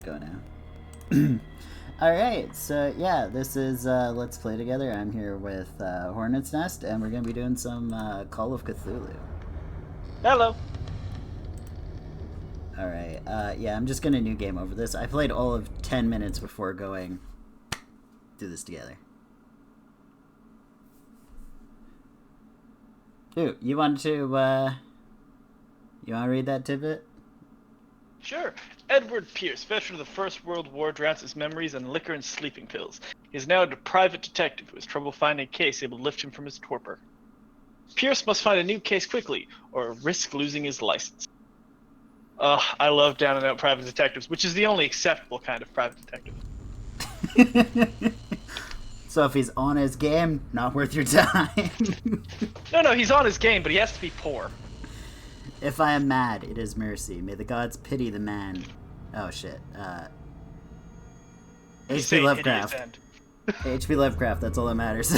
Go now. Alright, so yeah, this is Let's Play Together. I'm here with Hornets Nest, and we're going to be doing some Call of Cthulhu. Hello. Alright, yeah, I'm just going to new game over this. I played all of 10 minutes before going do this together. Ooh, you want to read that tidbit? Sure. Edward Pierce, veteran of the First World War, drowns his memories in liquor and sleeping pills. He is now a private detective who has trouble finding a case able to lift him from his torpor. Pierce must find a new case quickly, or risk losing his license. I love down-and-out private detectives, which is the only acceptable kind of private detective. So if he's on his game, not worth your time. No, he's on his game, but he has to be poor. If I am mad, it is mercy. May the gods pity the man. Oh shit. H.P. Lovecraft. H.P. Lovecraft, that's all that matters.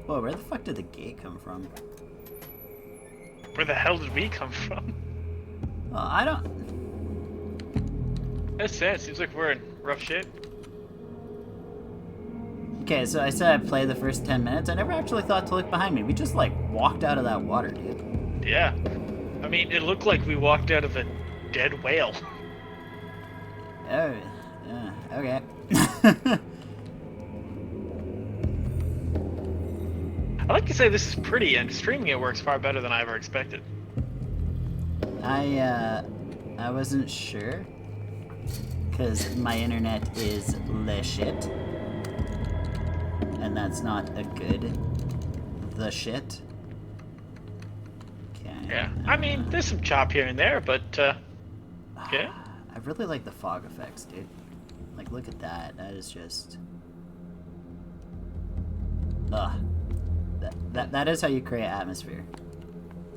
Whoa, where the fuck did the gate come from? Where the hell did we come from? Well, I don't... That's sad. Seems like we're in rough shape. Okay, so I said I'd play the first 10 minutes. I never actually thought to look behind me. We just, like, walked out of that water, dude. Yeah. I mean, it looked like we walked out of a dead whale. Oh, yeah, okay. I like to say this is pretty, and streaming it works far better than I ever expected. I wasn't sure. Because my internet is le shit. And that's not a good the shit. Okay. Yeah, I mean, there's some chop here and there, but, yeah. I really like the fog effects, dude. Like, look at that. That is just... Ugh. That is how you create atmosphere.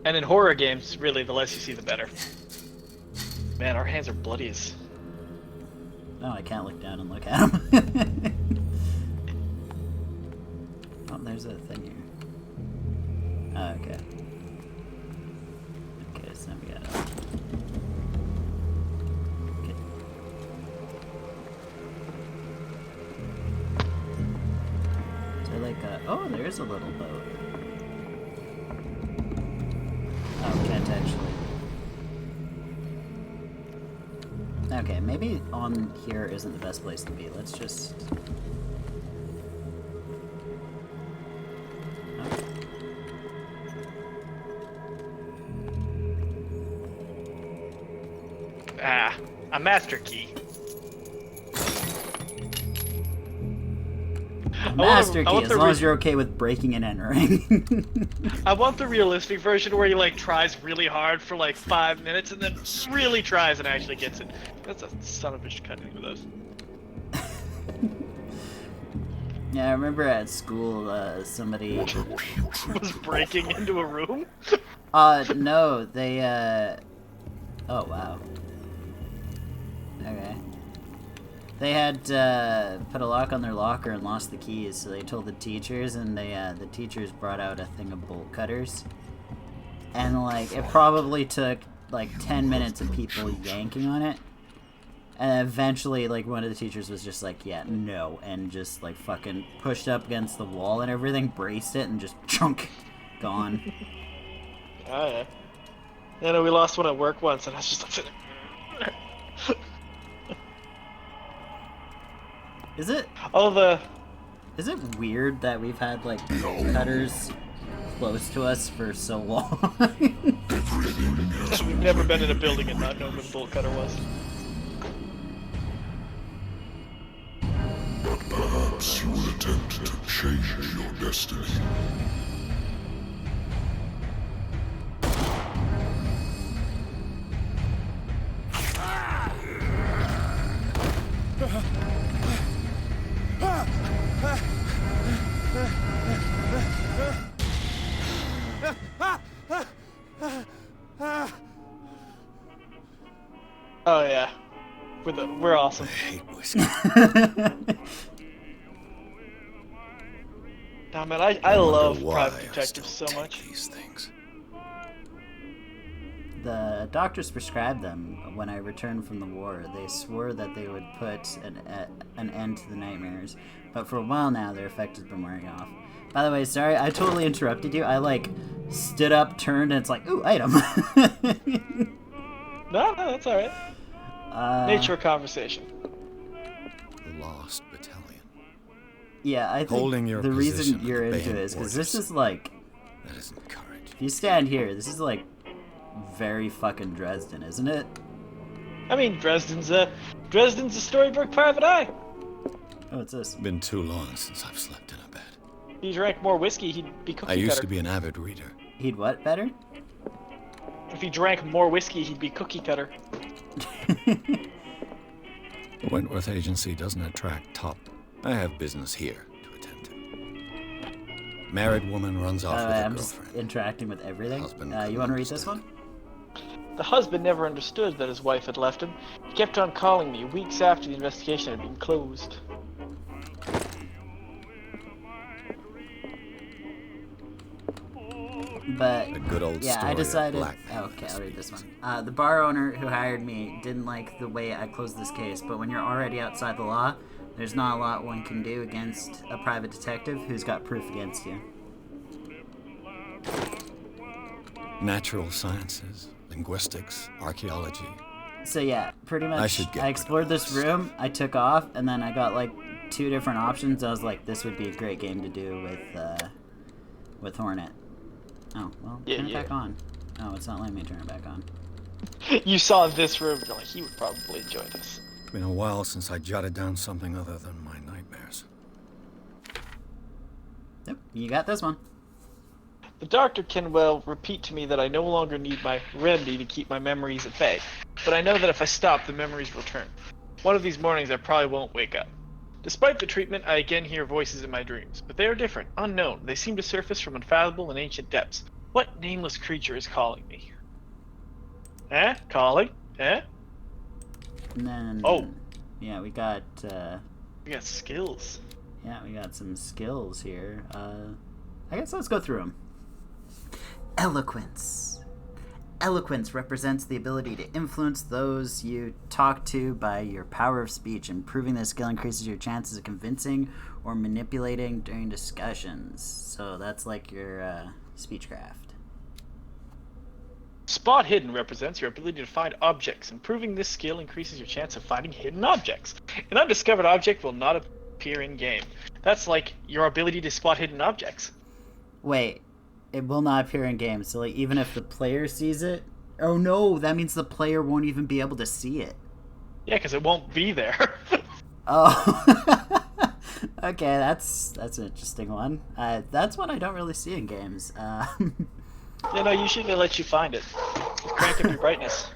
And in horror games, really, the less you see, the better. Man, our hands are bloody as... Oh, I can't look down and look at them. Oh, there's a thing here. Oh, okay. Okay, so we got it. Okay. So like oh, there's a little boat. Oh, can't actually. Okay, maybe on here isn't the best place to be. Let's just... Okay. Ah, a master key. Master key, as long as you're okay with breaking and entering. I want the realistic version where he, like, tries really hard for, like, 5 minutes and then really tries and actually gets it. That's a son of a bitch cutting with us. Yeah, I remember at school, somebody... Was breaking into a room? No, they, Oh, wow. Okay. They had put a lock on their locker and lost the keys, so they told the teachers, and the teachers brought out a thing of bolt cutters. And, like, it probably took, like, 10 minutes of people yanking on it. And eventually, like, one of the teachers was just like, yeah, no, and just, like, fucking pushed up against the wall and everything, braced it, and just chunk, gone. Oh, yeah. Yeah, no, we lost one at work once, and I was just like... Is it weird that we've had, like, bolt cutters close to us for so long? We've never been in a building and not known what a bolt cutter was. But perhaps you will attempt to change your destiny. awesome. hate whiskey. Nah, man, I wonder love why private I detectives so still much. take these things. The doctors prescribed them when I returned from the war. They swore that they would put an end to the nightmares, but for a while now, their effect has been wearing off. By the way, sorry, I totally interrupted you. I, like, stood up, turned, and it's like, ooh, item. No, that's alright. Nature of conversation. The Lost Battalion. Yeah, I think Holding your the reason position you're at the into Bay it is because this Borders. is, like, That isn't courage. if you stand here, this is, like, very fucking Dresden, isn't it? I mean, Dresden's a storybook private eye. Oh, what's this? Been too long since I've slept in a bed. If he drank more whiskey, he'd be cookie I used cutter. to be an avid reader. He'd what better? If he drank more whiskey, he'd be cookie cutter. The Wentworth Agency doesn't attract top. I have business here to attend to. Married woman runs off with her I'm just girlfriend. interacting with everything. Husband You want to read couldn't this one? The husband never understood that his wife had left him. He kept on calling me weeks after the investigation had been closed. But A good old yeah, story I of decided. blackmail, Okay, this I'll read this species. one. The bar owner who hired me didn't like the way I closed this case, but when you're already outside the law, there's not a lot one can do against a private detective who's got proof against you. Natural sciences, linguistics, archaeology. So yeah, pretty much. I should get I explored rid of this this. room. I took off, and then I got like 2 different options. I was like, this would be a great game to do with Hornet. Oh well, Yeah, turn it yeah. back on. Oh, it's not letting me turn it back on. You saw this room, you're like, he would probably enjoy this. It's been a while since I jotted down something other than my nightmares. Yep, you got this one. The doctor can, well, repeat to me that I no longer need my remedy to keep my memories at bay, but I know that if I stop, the memories return. One of these mornings, I probably won't wake up. Despite the treatment, I again hear voices in my dreams, but they are different, unknown. They seem to surface from unfathomable and ancient depths. What nameless creature is calling me? Eh? Calling? Eh? And then, Oh. yeah, we got We got skills. some skills here. I guess let's go through them. Eloquence. Eloquence represents the ability to influence those you talk to by your power of speech. Improving this skill increases your chances of convincing or manipulating during discussions. So that's like your speechcraft. Spot hidden represents your ability to find objects. Improving this skill increases your chance of finding hidden objects. An undiscovered object will not appear in game. That's like your ability to spot hidden objects. Wait, it will not appear in game. So like even if the player sees it, oh no, that means the player won't even be able to see it. Yeah, because it won't be there. Oh, okay, that's an interesting one. That's one I don't really see in games. Yeah, no, usually they let you find it. Crank up your brightness.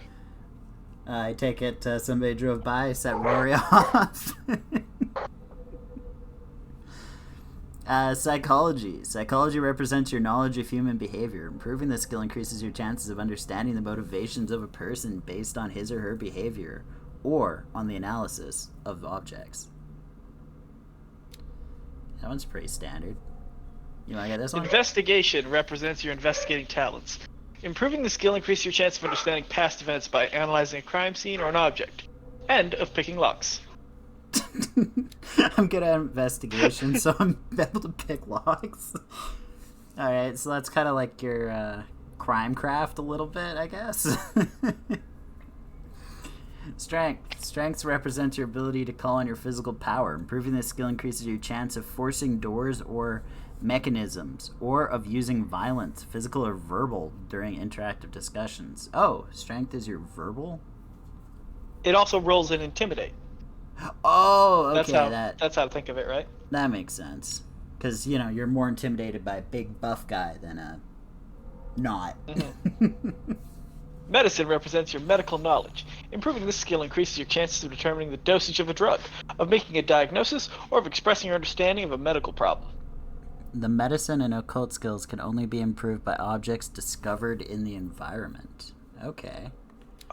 I take it somebody drove by, set Rory off. Psychology. Psychology represents your knowledge of human behavior. Improving this skill increases your chances of understanding the motivations of a person based on his or her behavior, or on the analysis of objects. That one's pretty standard. You want to get this one? Investigation represents your investigating talents. Improving the skill increases your chance of understanding past events by analyzing a crime scene or an object, and of picking locks. I'm good at investigation, so I'm able to pick locks. Alright, so that's kind of like your crime craft a little bit, I guess. Strength. Strengths represents your ability to call on your physical power. Improving this skill increases your chance of forcing doors or mechanisms, or of using violence, physical or verbal, during interactive discussions. Oh, strength is your verbal? It also rolls in intimidate. Oh, okay, That's how to think of it, right? that makes sense. Because, you know, you're more intimidated by a big buff guy than a not. Medicine represents your medical knowledge. Improving this skill increases your chances of determining the dosage of a drug, of making a diagnosis, or of expressing your understanding of a medical problem. The medicine and occult skills can only be improved by objects discovered in the environment. Okay.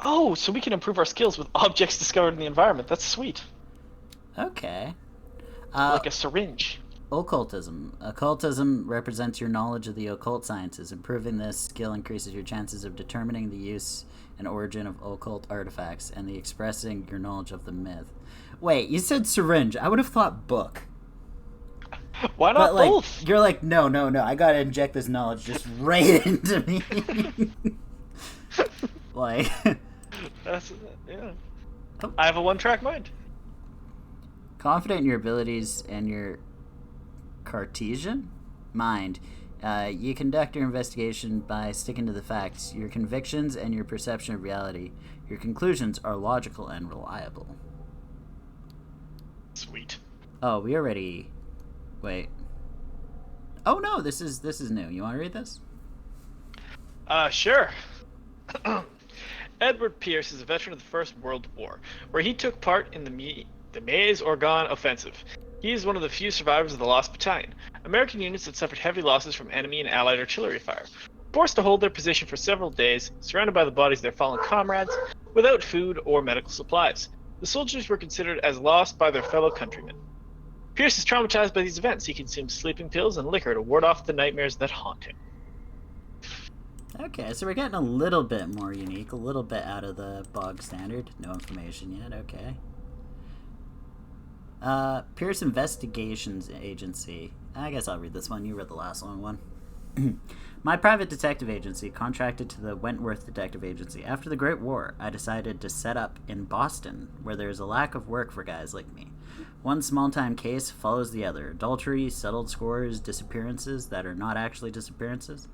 Oh, so we can improve our skills with objects discovered in the environment. That's sweet. Okay. Like a syringe. Occultism. Occultism represents your knowledge of the occult sciences. Improving this skill increases your chances of determining the use and origin of occult artifacts and the expressing your knowledge of the myth. Wait, you said syringe. I would have thought book. Why not But, like, both? you're like, no, I gotta inject this knowledge just right into me. Like... That's, yeah. I have a one-track mind. Confident in your abilities and your Cartesian mind, you conduct your investigation by sticking to the facts, your convictions, and your perception of reality. Your conclusions are logical and reliable. Sweet. Oh, we already... Wait. Oh no, this is new. You want to read this? Sure. Edward Pierce is a veteran of the First World War, where he took part in the Meuse-Argonne offensive. He is one of the few survivors of the Lost Battalion. American units had suffered heavy losses from enemy and Allied artillery fire. Forced to hold their position for several days, surrounded by the bodies of their fallen comrades, without food or medical supplies. The soldiers were considered as lost by their fellow countrymen. Pierce is traumatized by these events. He consumes sleeping pills and liquor to ward off the nightmares that haunt him. Okay, so we're getting a little bit more unique, a little bit out of the bog standard. No information yet, okay. Pierce Investigations Agency. I guess I'll read this one. You read the last long one. My private detective agency contracted to the Wentworth Detective Agency. After the Great War, I decided to set up in Boston, where there is a lack of work for guys like me. One small-time case follows the other. Adultery, settled scores, disappearances that are not actually disappearances.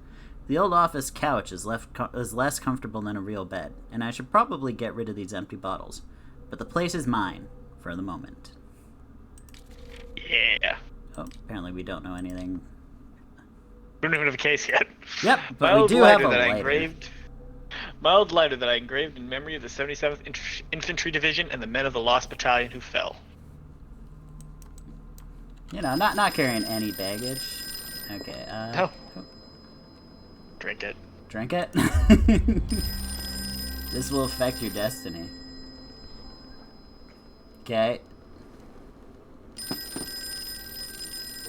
The old office couch is less comfortable than a real bed, and I should probably get rid of these empty bottles. But the place is mine, for the moment. Yeah. Oh, apparently we don't know anything. We don't even have a case yet. Yep, but we do have a that lighter. My old lighter that I engraved in memory of the 77th Infantry Division and the men of the Lost Battalion who fell. You know, not carrying any baggage. Okay, No. Drink it. Drink it? This will affect your destiny. Okay.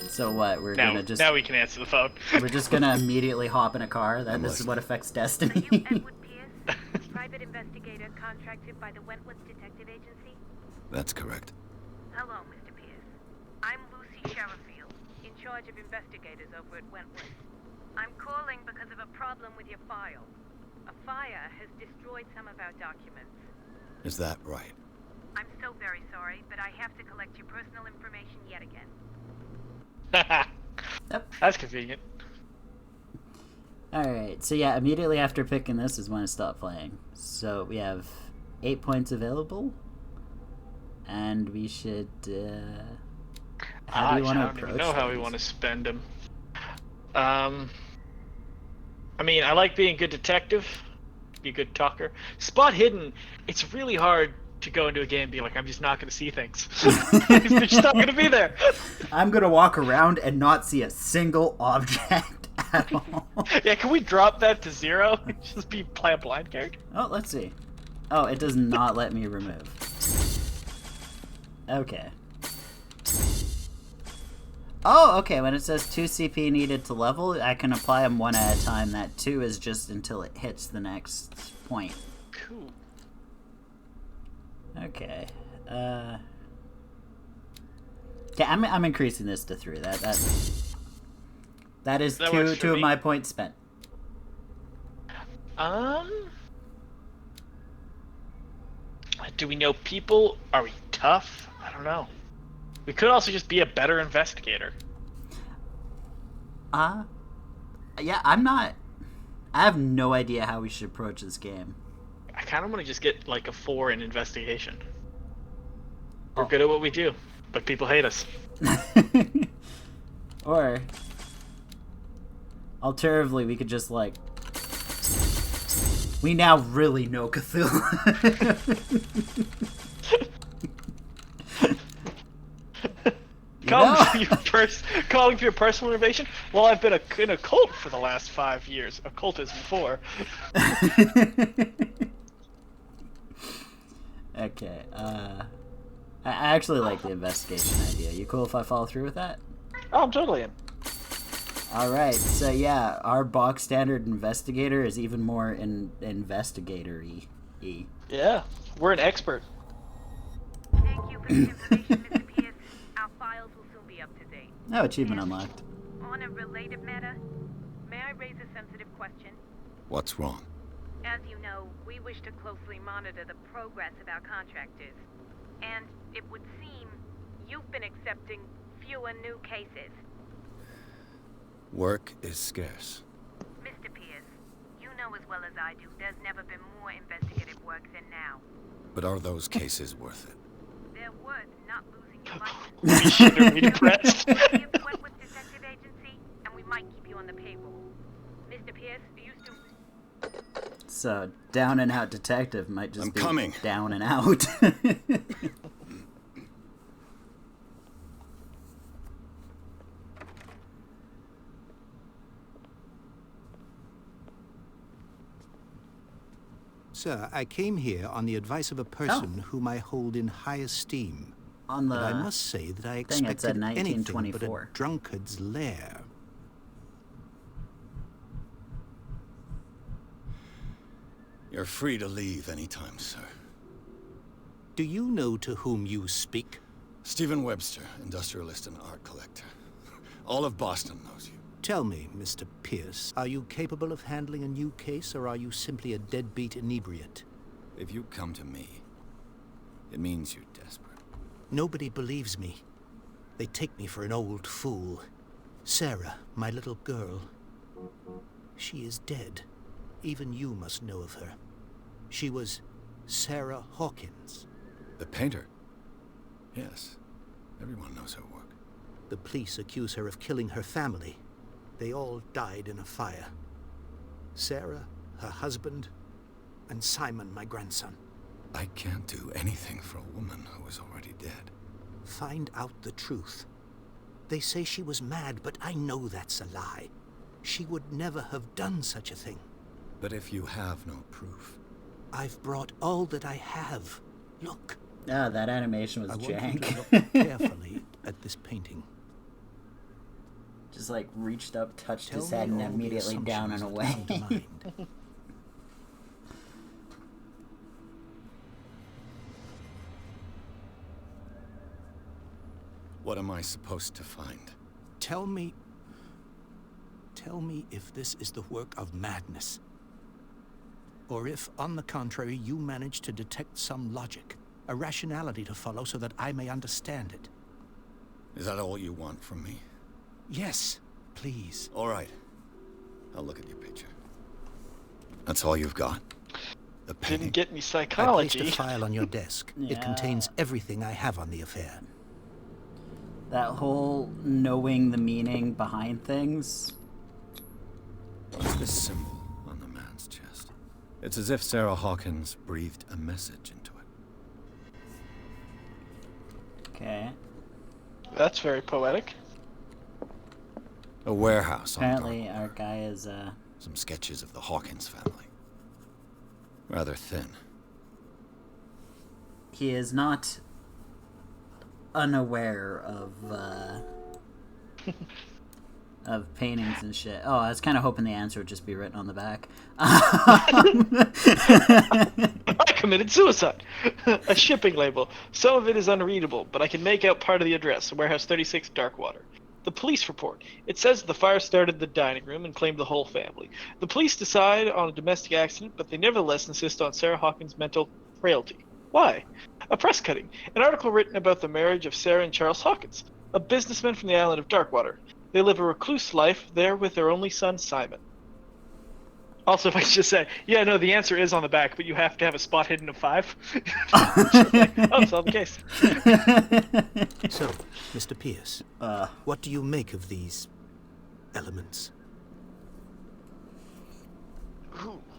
So what? We're gonna just... Now we can answer the phone. We're just gonna immediately hop in a car? This is what affects destiny? Are you Edward Pierce, private investigator contracted by the Wentworth Detective Agency? That's correct. Hello, Mr. Pierce. I'm Lucy Sherrifield, in charge of investigators over at Wentworth. I'm calling because of a problem with your file. A fire has destroyed some of our documents. Is that right? I'm so very sorry, but I have to collect your personal information yet again. Yep. That's convenient. Alright, so yeah, immediately after picking this is when I stop playing. So we have 8 points available. And we should, how do you want to approach I don't even know how we these? want to spend them. I mean, I like being a good detective, be a good talker. Spot hidden, it's really hard to go into a game and be like, I'm just not going to see things. They're just not going to be there. I'm gonna walk around and not see a single object at all. Yeah, can we drop that to 0? Just play a blind character? Oh, let's see. Oh, it does not let me remove. Okay. Oh, okay, when it says 2 CP needed to level, I can apply them one at a time. That 2 is just until it hits the next point. Cool. Okay. Yeah, I'm increasing this to 3. That is That works for two of me. my points spent. Do we know people? Are we tough? I don't know. We could also just be a better investigator. Yeah, I'm not... I have no idea how we should approach this game. I kind of want to just get like a 4 in investigation. We're good at what we do, but people hate us. Or... alternatively, we could just, like... we now really know Cthulhu. Calling for your personal innovation? Well, I've been in a cult for the last 5 years. Occultism 4. Okay, I actually like the investigation idea. You cool if I follow through with that? Oh, I'm totally in. Alright, so yeah, our box standard investigator is even more investigatory. Yeah, we're an expert. Thank you for the information, Mr. Pierce. Our files will soon be up to date. Oh, achievement unlocked. On a related matter, may I raise a sensitive question? What's wrong? As you know, we wish to closely monitor the progress of our contractors. And it would seem you've been accepting fewer new cases. Work is scarce. Mr. Pierce, you know as well as I do, there's never been more investigative work than now. But are those cases worth it? They're worth not losing your license. We should have repressed. We've went with Detective Agency, and we might keep you on the payroll. Mr. Pierce, do you still... So, down and out detective might just be coming. down and out. Sir, I came here on the advice of a person whom I hold in high esteem. On the But I must say that I thing, it said expected anything but a 1924. drunkard's lair. You're free to leave anytime, sir. Do you know to whom you speak? Stephen Webster, industrialist and art collector. All of Boston knows you. Tell me, Mr. Pierce, are you capable of handling a new case, or are you simply a deadbeat inebriate? If you come to me, it means you're desperate. Nobody believes me. They take me for an old fool. Sarah, my little girl, she is dead. Even you must know of her. She was Sarah Hawkins. The painter? Yes. Everyone knows her work. The police accuse her of killing her family. They all died in a fire. Sarah, her husband, and Simon, my grandson. I can't do anything for a woman who is already dead. Find out the truth. They say she was mad, but I know that's a lie. She would never have done such a thing. But if you have no proof... I've brought all that I have. Look. Ah, that animation was I want you to jank. look carefully at this painting. Just like reached up, touched Tell his me head, and all the immediately down and assumptions away. that come to mind. What am I supposed to find? Tell me if this is the work of madness. Or if, on the contrary, you manage to detect some logic, a rationality to follow so that I may understand it. Is that all you want from me? Yes, please. All right. I'll look at your picture. That's all you've got? The painting? Didn't get any I placed psychology. a file on your desk. Yeah. It contains everything I have on the affair. That whole knowing the meaning behind things. What's this symbol on the man's chest? It's as if Sarah Hawkins breathed a message into it. Okay. That's very poetic. A warehouse on Apparently, Dark our Water. guy is Some sketches of the Hawkins family. Rather thin. he is not unaware of paintings and shit. Oh, I was kind of hoping the answer would just be written on the back. I committed suicide. A shipping label. Some of it is unreadable, but I can make out part of the address. Warehouse 36, Darkwater. The police report. It says the fire started in the dining room and claimed the whole family. The police decide on a domestic accident, but they nevertheless insist on Sarah Hawkins' mental frailty. Why? A press cutting. An article written about the marriage of Sarah and Charles Hawkins, a businessman from the island of Darkwater. They live a recluse life there with their only son, Simon. Also, if I should say, yeah, no, the answer is on the back, but you have to have a spot hidden of 5. Oh, solved the case. So, Mr. Pierce, what do you make of these elements?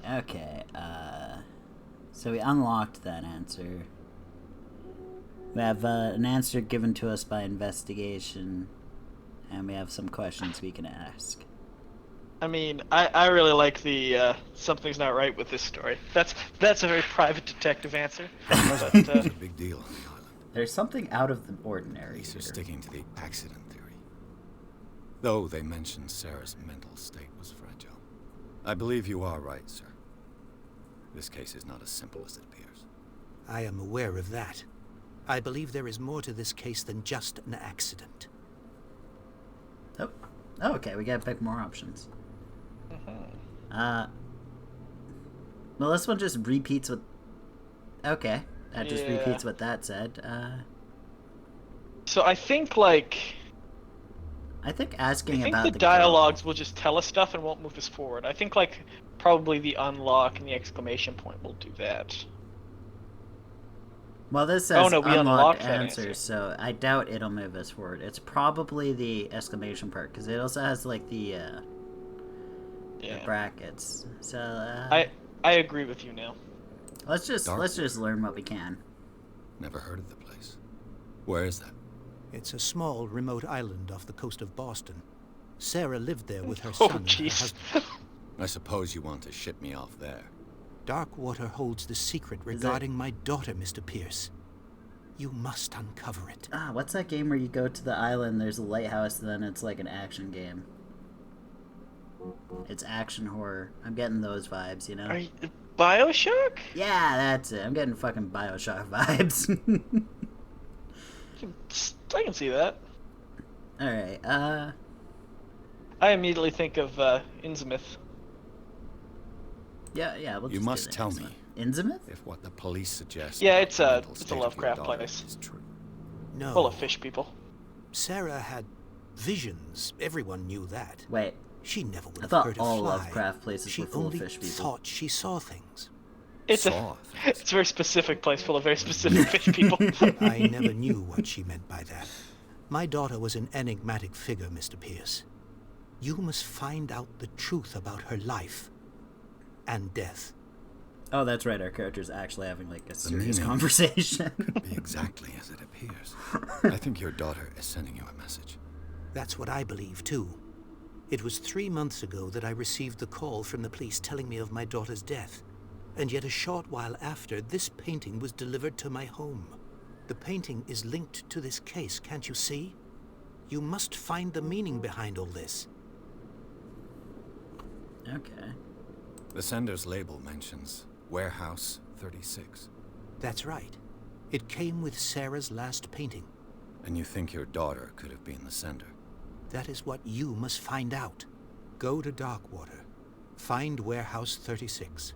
Okay, so we unlocked that answer. We have an answer given to us by investigation, and we have some questions we can ask. I mean, I really like the something's not right with this story. That's a very private detective answer. But, It's a big deal on the island. There's something out of the ordinary Police are here. sticking to the accident theory. Though they mentioned Sarah's mental state was fragile. I believe you are right, sir. This case is not as simple as it appears. I am aware of that. I believe there is more to this case than just an accident. Oh, okay, we gotta pick more options. Well, this one just repeats what... Okay, that just Yeah. repeats what that said. So I think, like... I think asking I think about the the dialogues will just tell us stuff and won't move us forward. I think, like, probably the unlock and the exclamation point will do that. Well, this says Oh, no, we unlocked unlocked that answers, answer. so I doubt it'll move us forward. It's probably the exclamation part, because it also has, like, the Yeah. brackets. So, I agree with you now. let's just Dark. learn what we can. Never heard of the place. Where is that? It's a small, remote island off the coast of Boston. Sarah lived there with her Oh, son and her jeez. husband. I suppose you want to ship me off there. Darkwater holds the secret regarding my daughter, Mr. Pierce. You must uncover it. Ah, what's that game where you go to the island, there's a lighthouse, and then it's like an action game? It's action horror. I'm getting those vibes, you know? Are you, Bioshock? Yeah, that's it. I'm getting fucking Bioshock vibes. I can see that. Alright, I immediately think of Innsmouth. yeah, we'll You just must do tell that. me Innsmouth? if what the police suggest. Yeah, about it's the a- mental it's a state of your Lovecraft daughter place. is true. No. Full of fish people. Sarah had visions. Everyone knew that. Wait, She never would I have thought heard a all fly. Lovecraft places She were full of only fish people. thought she saw things. It's Saw a things. it's a very specific place full of very specific fish people. I never knew what she meant by that. My daughter was an enigmatic figure, Mr. Pierce. You must find out the truth about her life and death. Oh, that's right, our character's actually having like a serious meaning conversation. Be exactly as it appears. I think your daughter is sending you a message. That's what I believe, too. It was 3 months ago that I received the call from the police telling me of my daughter's death. And yet a short while after, this painting was delivered to my home. The painting is linked to this case, can't you see? You must find the meaning behind all this. Okay. The sender's label mentions Warehouse 36. That's right. It came with Sarah's last painting. And you think your daughter could have been the sender? That is what you must find out. Go to Darkwater. Find Warehouse 36.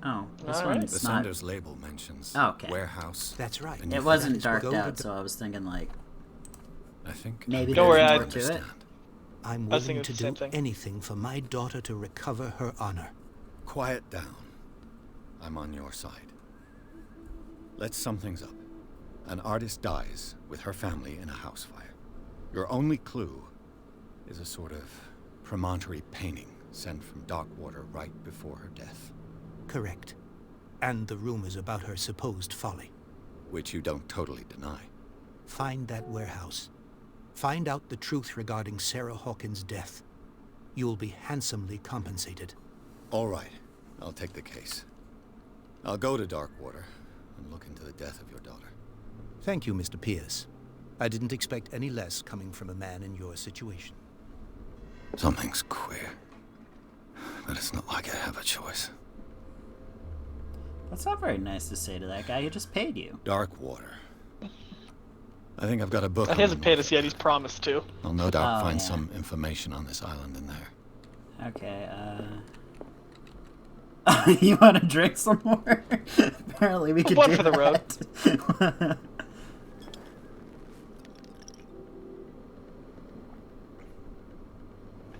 Oh, this All right. one's The not... sender's label mentions Okay. Warehouse. That's right. And you It think wasn't that is darked go to out, the- so I was thinking like... I think Maybe Don't worry, there's I- more to it. understand. I'm I was willing thinking to the same do thing. anything for my daughter to recover her honor. Quiet down. I'm on your side. Let's sum things up. An artist dies with her family in a house fire. Your only clue is a sort of promontory painting sent from Darkwater right before her death, Correct. And the rumors about her supposed folly. which you don't totally deny. Find that warehouse. Find out the truth regarding Sarah Hawkins' death. You'll be handsomely compensated. All right, I'll take the case. I'll go to Darkwater and look into the death of your daughter. Thank you, Mr. Pierce. I didn't expect any less coming from a man in your situation. Something's queer, but it's not like I have a choice. That's not very nice to say to that guy who just paid you. Darkwater. I think I've got a book. He on hasn't the paid north. us yet. He's promised to. I'll no doubt Oh, find yeah. some information on this island in there. Okay, you want to drink some more? Apparently we could One do for the road. that.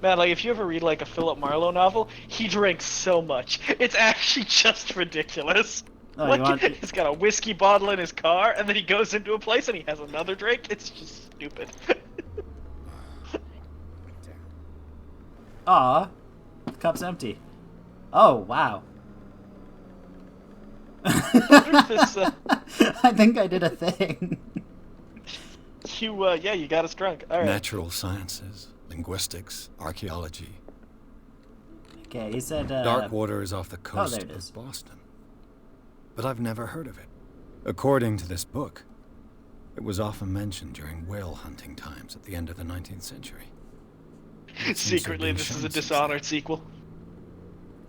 Man, like, if you ever read, like, a Philip Marlowe novel, he drinks so much. It's actually just ridiculous. Oh, you Like, want- he's got a whiskey bottle in his car, and then he goes into a place and he has another drink. It's just stupid. Aw, the cup's empty. Oh, wow. There's this, I think I did a thing. You got us drunk. All right. Natural sciences, linguistics, archaeology. Okay, he said, Darkwater is off the coast there it is. of Boston. But I've never heard of it. According to this book, it was often mentioned during whale hunting times at the end of the 19th century. Secretly, this is a Dishonored sequel.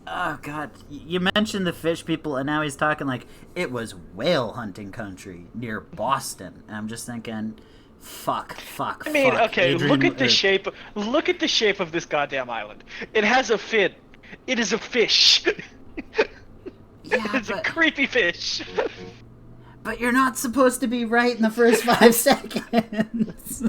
Oh god, you mentioned the fish people, and now he's talking like it was whale hunting country near Boston. And I'm just thinking, fuck. I mean, fuck, okay, Adrian, look at the shape. Look at the shape of this goddamn island. It has a fin. It is a fish. Yeah, It's a creepy fish. But you're not supposed to be right in the first 5 seconds.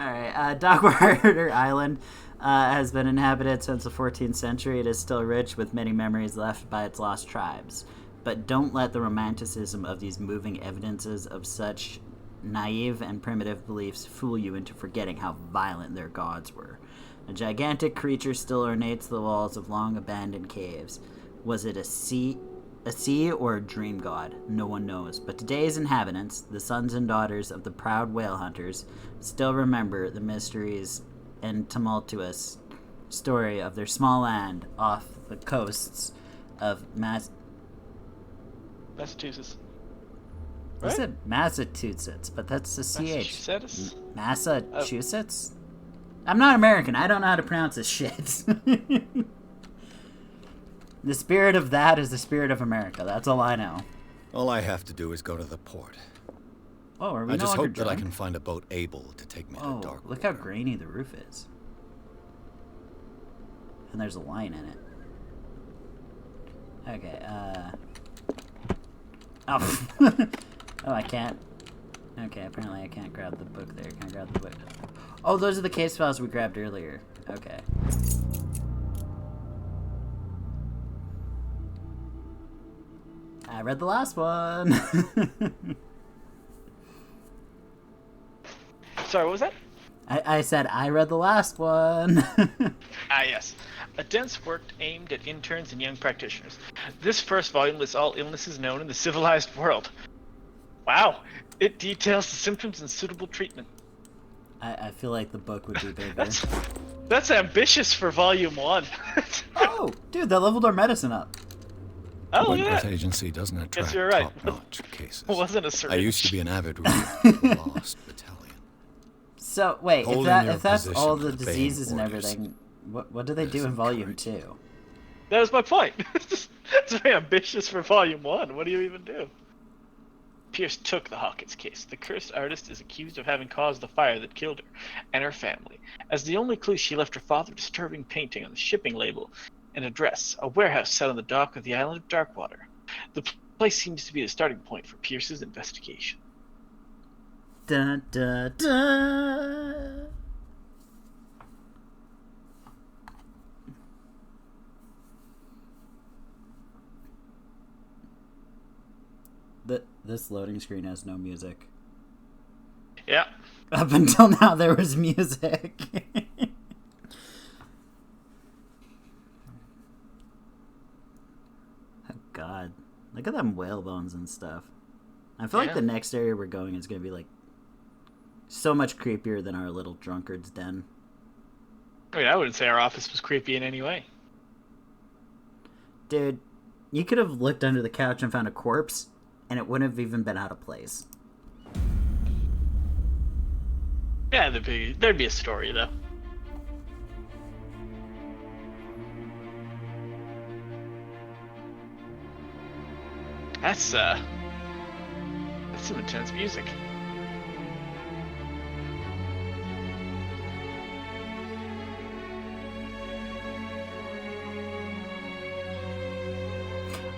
Alright, Darkwater Island has been inhabited since the 14th century. It is still rich with many memories left by its lost tribes. But don't let the romanticism of these moving evidences of such naive and primitive beliefs fool you into forgetting how violent their gods were. A gigantic creature still ornates the walls of long-abandoned caves. Was it a sea or a dream god? No one knows. But today's inhabitants, the sons and daughters of the proud whale hunters, still remember the mysteries and tumultuous story of their small land off the coasts of Massachusetts. I Right? said Massachusetts, but that's the CH. Massachusetts? Massachusetts? I'm not American. I don't know how to pronounce this shit. The spirit of that is the spirit of America. That's all I know. All I have to do is go to the port. Oh, are we I no just longer hope that I drunk? can find a boat able to take me to Oh, Darkwater. look how grainy the roof is. And there's a line in it. Okay, Oh. Oh, I can't. Okay, apparently I can't grab the book there. Can I grab the book? Oh, those are the case files we grabbed earlier. Okay. I read the last one. Sorry, what was that? I said I read the last one. Ah, yes. A dense work aimed at interns and young practitioners. This first volume lists all illnesses known in the civilized world. Wow. It details the symptoms and suitable treatment. I feel like the book would be bigger. That's ambitious for volume 1. Oh, dude, that leveled our medicine up. Oh, Wentworth yeah. Agency doesn't attract you're right. top-notch cases. It wasn't a I syringe. used to be an avid reader of the Lost Battalion. So wait, Holding your if that's all the position, obeying diseases and orders. everything, what do they do in Medicine volume courage. 2? That was my point. It's very ambitious for volume 1. What do you even do? Pierce took the Hawkins case. The cursed artist is accused of having caused the fire that killed her and her family. As the only clue, she left her father a disturbing painting on the shipping label, an address, a warehouse set on the dock of the island of Darkwater. The place seems to be the starting point for Pierce's investigation. Dun, dun, dun. This loading screen has no music. Yeah. Up until now, there was music. Oh god. Look at them whale bones and stuff. I feel like Yeah. the next area we're going is going to be like so much creepier than our little drunkard's den. I mean, I wouldn't say our office was creepy in any way. Dude, you could have looked under the couch and found a corpse, and it wouldn't have even been out of place. Yeah, there'd be a story, though. That's some intense music.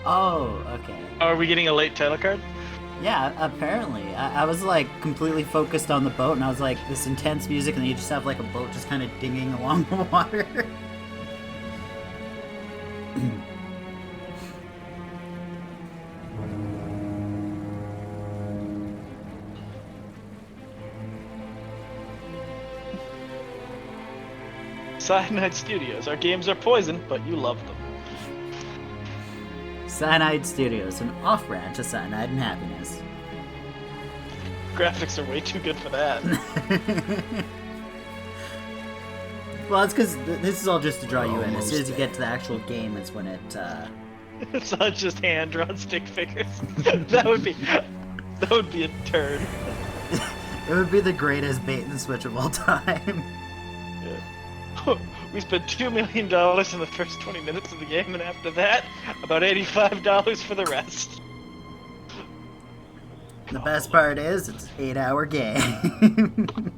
Oh, okay. Oh, are we getting a late title card? Yeah, apparently. I was like completely focused on the boat, and I was like, this intense music, and then you just have like a boat just kind of dinging along the water. Cyanide Studios. Our games are poison, but you love them. Cyanide Studios, an off-branch of Cyanide and Happiness. graphics are way too good for that. Well, it's because this is all just to draw you in. As soon as you get to the actual game, it's when it. It's not just hand-drawn stick figures. that would be a turn. It would be the greatest bait and switch of all time. Yeah. We spent $2 million in the first 20 minutes of the game, and after that, about $85 for the rest. The best part is, it's an 8-hour game.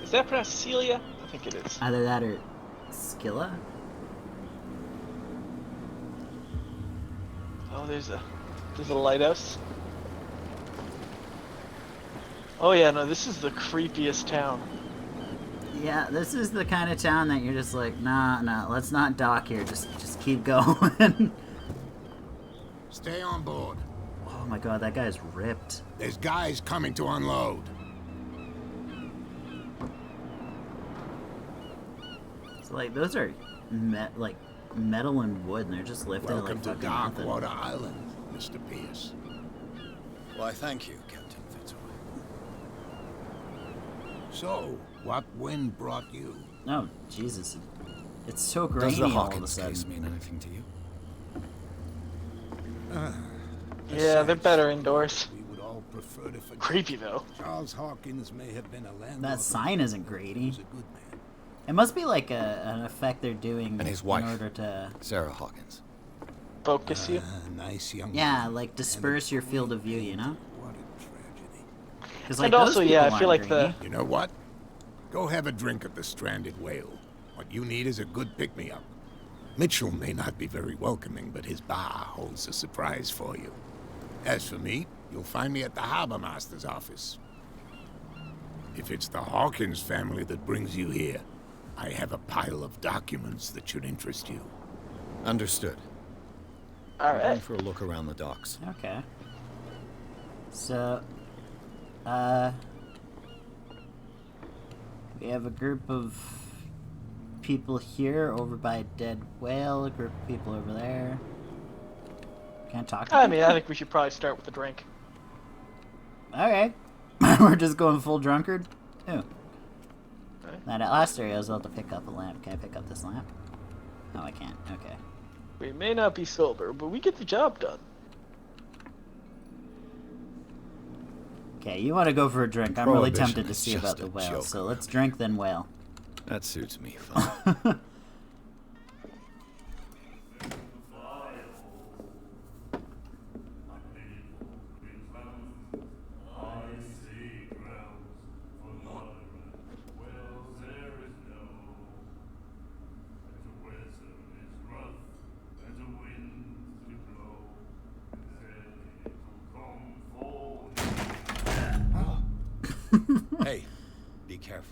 Is that pronounced Celia? I think it is. Either that or Skilla? Oh, there's a lighthouse. Oh yeah, no, this is the creepiest town. Yeah, this is the kind of town that you're just like, nah, let's not dock here. Just keep going. Stay on board. Oh my god, that guy's ripped. There's guys coming to unload. So like, those are metal and wood, and they're just lifted Welcome like to fucking nothing. Darkwater Island, Mr. Pierce. Why, thank you, Captain Fitzroy. So, what wind brought you? Oh, Jesus. It's so Does grainy the all of a Hawkins sudden. case mean anything to you? Yeah, they're better indoors. We would all prefer to forget. Creepy though. Charles Hawkins may have been a landlord. That sign isn't He grainy. was a good man. It must be like an effect they're doing And his wife. in order to... Sarah Hawkins. Focus you. Nice young Yeah, woman. like disperse your field of view, you know? What a tragedy. 'Cause, And those also, people yeah, I aren't feel like grainy. You know what? Go have a drink at the Stranded Whale. What you need is a good pick-me-up. Mitchell may not be very welcoming, but his bar holds a surprise for you. As for me, you'll find me at the Harbor Master's office. If it's the Hawkins family that brings you here, I have a pile of documents that should interest you. Understood. All I'm going right. for a look around the docks. Okay. So, we have a group of people here over by a dead whale, a group of people over there. Can't talk to I people? mean, I think we should probably start with a drink. Okay. We're just going full drunkard? Ooh. Okay. That last area I was able to pick up a lamp. Can I pick up this lamp? No, I can't. Okay. We may not be sober, but we get the job done. Okay, you want to go for a drink. I'm really Prohibition tempted to is see just about the a whale, joke so around let's here. drink then whale. That suits me fine. Hey, be careful.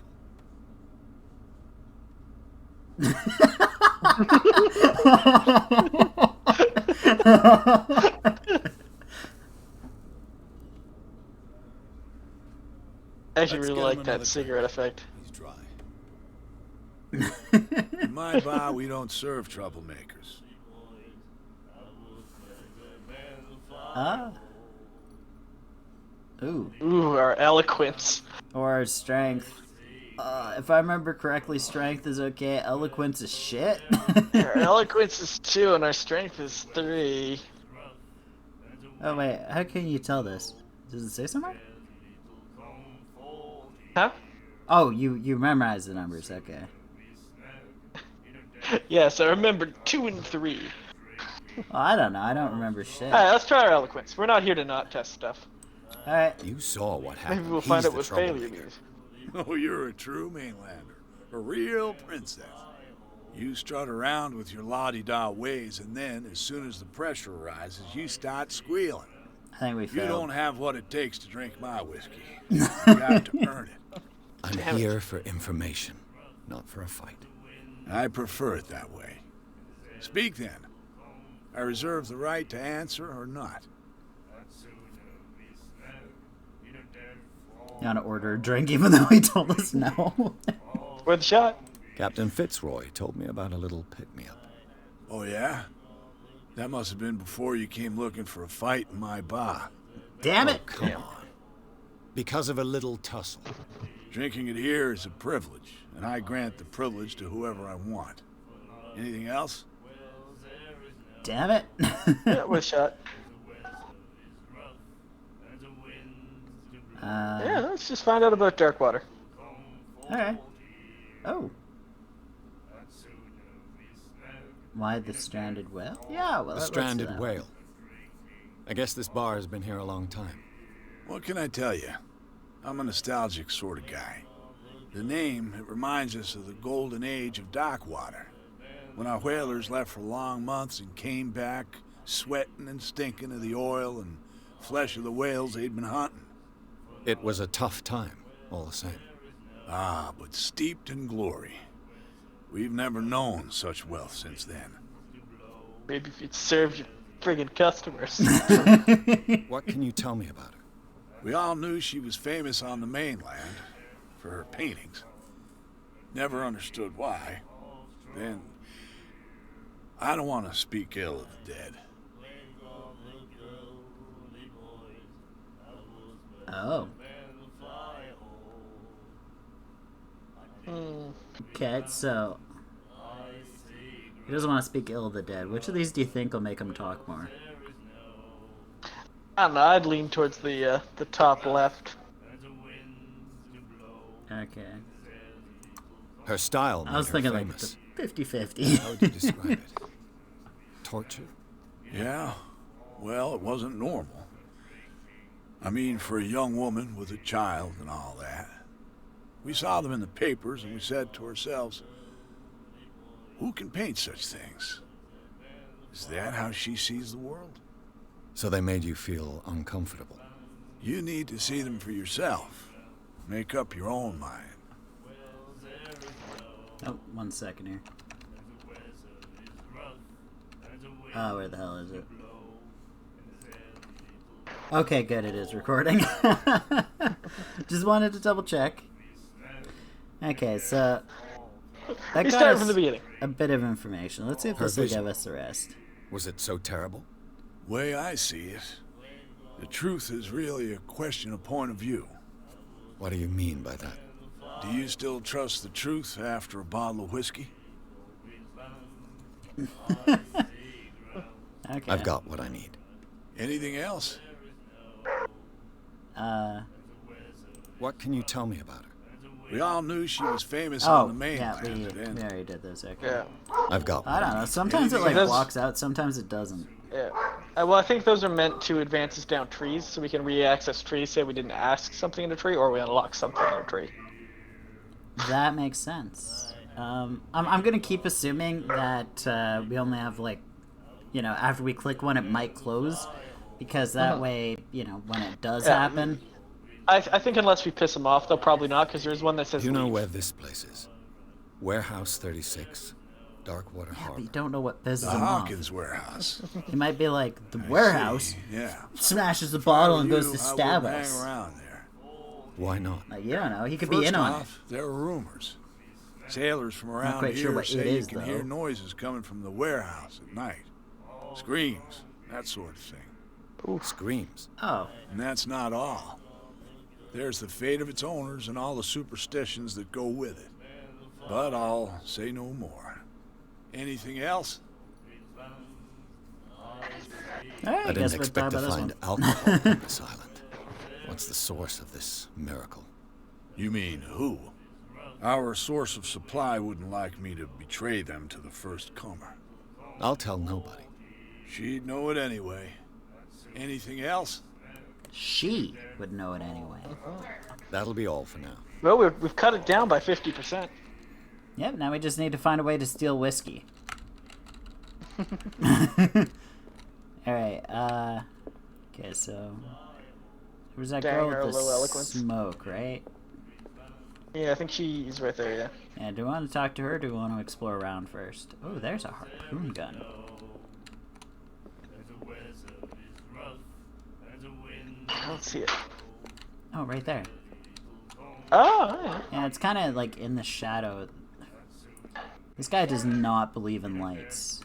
I actually Let's really get him like that another cigarette effect. He's dry. In my bar, we don't serve troublemakers. Ah. Ooh. Ooh, our eloquence. Or strength. If I remember correctly, strength is okay. Eloquence is shit. Our eloquence is 2 and our strength is 3. Oh wait, how can you tell this? Does it say somewhere? Huh? Oh, you memorized the numbers. Okay. Yes, I remember 2 and 3. Well, I don't know. I don't remember shit. Alright, let's try our eloquence. We're not here to not test stuff. All right. You saw what happened. Maybe we'll He's find out the what failure troublemaker. means. Oh, you're a true mainlander. A real princess. You strut around with your la-di-da ways, and then, as soon as the pressure rises, you start squealing. I think we You failed. don't have what it takes to drink my whiskey. You got to earn it. I'm Damn it. here for information, not for a fight. I prefer it that way. Speak then. I reserve the right to answer or not. You want to order a drink even though he told us no? Worth a shot. Captain Fitzroy told me about a little pick-me-up. Oh, yeah? That must have been before you came looking for a fight in my bar. Damn it! Come on. Because of a little tussle. Drinking it here is a privilege, and I grant the privilege to whoever I want. Anything else? Damn it! Yeah, worth a shot. Yeah, let's just find out about Darkwater. Alright. Oh. Why the stranded whale? Yeah, well, A let's do stranded that. whale. I guess this bar has been here a long time. What can I tell you? I'm a nostalgic sort of guy. The name, it reminds us of the golden age of Darkwater, when our whalers left for long months and came back sweating and stinking of the oil and flesh of the whales they'd been hunting. It was a tough time, all the same. Ah, but steeped in glory. We've never known such wealth since then. Maybe if you'd served your friggin' customers. What can you tell me about her? We all knew she was famous on the mainland for her paintings. Never understood why. Then, I don't want to speak ill of the dead. Oh. Okay, so... He doesn't want to speak ill of the dead. Which of these do you think will make him talk more? I don't know, I'd lean towards the top left. Okay. Her style made I was her thinking famous. like the 50-50. How would you describe it? Torture? Yeah, well, it wasn't normal. I mean, for a young woman with a child and all that. We saw them in the papers and we said to ourselves, who can paint such things? Is that how she sees the world? So they made you feel uncomfortable. You need to see them for yourself. Make up your own mind. Oh, 1 second here. Oh, where the hell is it? Okay, good, it is recording. Just wanted to double check. Okay, so... That We got started us from the beginning. a bit of information. Let's see if Her this will vision. give us the rest. Was it so terrible? Way I see it, the truth is really a question of point of view. What do you mean by that? Do you still trust the truth after a bottle of whiskey? Okay. I've got what I need. Anything else? What can you tell me about her? We all knew she was famous Oh, on the yeah, mainland. we and already did this. Okay. Yeah. I've got what I don't know. Sometimes it like Anything else? blocks out. Sometimes it doesn't. Yeah. Well, I think those are meant to advance us down trees, so we can re-access trees, say we didn't ask something in a tree, or we unlock something in a tree. That makes sense. I'm gonna keep assuming that we only have like, you know, after we click one, it might close, because that way, you know, when it does Yeah. happen. I think unless we piss them off, they'll probably not, because there's one that says You know leave. where this place is? Warehouse 36, Darkwater Yeah, Harbor. but you don't know what pisses The him off. Hawkins warehouse. He might be like the I warehouse, see, yeah. smashes the bottle and You, goes to stab I wouldn't us. hang around there. Why not? Like, you don't know. He could be First in on it. off, there are rumors. Sailors from around quite here sure what say it you is, can though. hear noises coming from the warehouse at night. Screams, that sort of thing. Screams. Oh, And that's not all. There's the fate of its owners and all the superstitions that go with it. But I'll say no more. Anything else? all right. I guess didn't we're expect to talking about find this alcohol on this island. What's the source of this miracle? You mean who? Our source of supply wouldn't like me to betray them to the first comer. I'll tell nobody. She'd know it anyway. Anything else? She would know it anyway. That'll be all for now. Well, we've cut it down by 50%. Yep. Now we just need to find a way to steal whiskey. All right. Okay. So, where's that Dang, girl her with the low eloquence. smoke? Right. Yeah, I think she's right there, yeah. Yeah. Do we want to talk to her? Or do we want to explore around first? Oh, there's a harpoon gun. I don't see it. Oh, right there. Oh, yeah. Yeah, it's kind of like in the shadow. This guy does not believe in lights.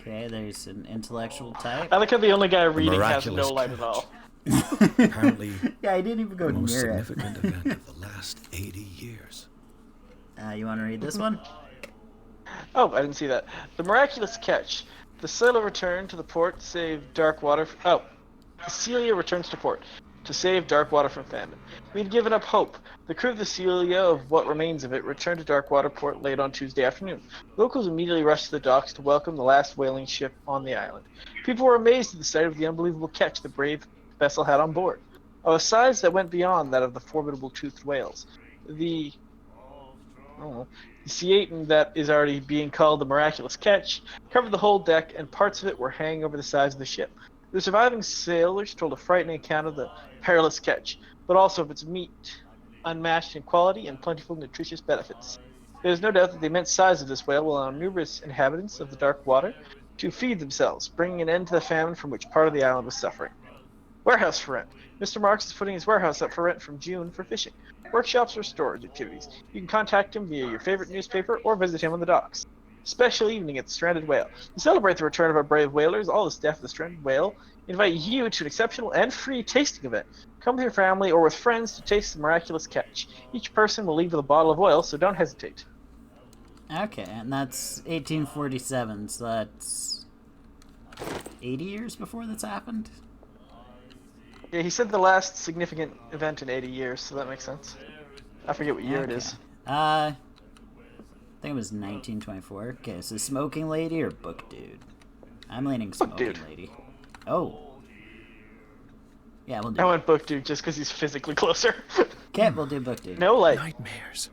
Okay, there's an intellectual type. I like how the only guy reading has miraculous no light at catch. all. Apparently, Yeah, I didn't even go the most near it. significant event of the last 80 years. You want to read this one? Oh, I didn't see that. The miraculous catch. The sailor returned to the port to save Darkwater. The Celia returns to port to save Darkwater from famine. We'd given up hope. The crew of the Celia, of what remains of it, returned to Darkwater port late on Tuesday afternoon. Locals immediately rushed to the docks to welcome the last whaling ship on the island. People were amazed at the sight of the unbelievable catch the brave vessel had on board, of a size that went beyond that of the formidable toothed whales. The Seaton that is already being called the miraculous catch covered the whole deck, and parts of it were hanging over the sides of the ship. The surviving sailors told a frightening account of the perilous catch, but also of its meat, unmatched in quality and plentiful nutritious benefits. There is no doubt that the immense size of this whale will allow numerous inhabitants of the dark water to feed themselves, bringing an end to the famine from which part of the island was suffering. Warehouse for rent. Mr. Marks is putting his warehouse up for rent from June for fishing, workshops, or storage activities. You can contact him via your favorite newspaper or visit him on the docks. Special evening at the Stranded Whale. To celebrate the return of our brave whalers, all the staff of the Stranded Whale invite you to an exceptional and free tasting event. Come with your family or with friends to taste the miraculous catch. Each person will leave with a bottle of oil, so don't hesitate. Okay, and that's 1847, so that's 80 years before this happened? Yeah, he said the last significant event in 80 years, so that makes sense. I forget what year it is. I think it was 1924. Okay, so smoking lady or book dude? I'm leaning smoking dude. lady. Oh. Yeah, we'll do I went book dude just because he's physically closer. Okay, we'll do book dude. No light. Nightmares.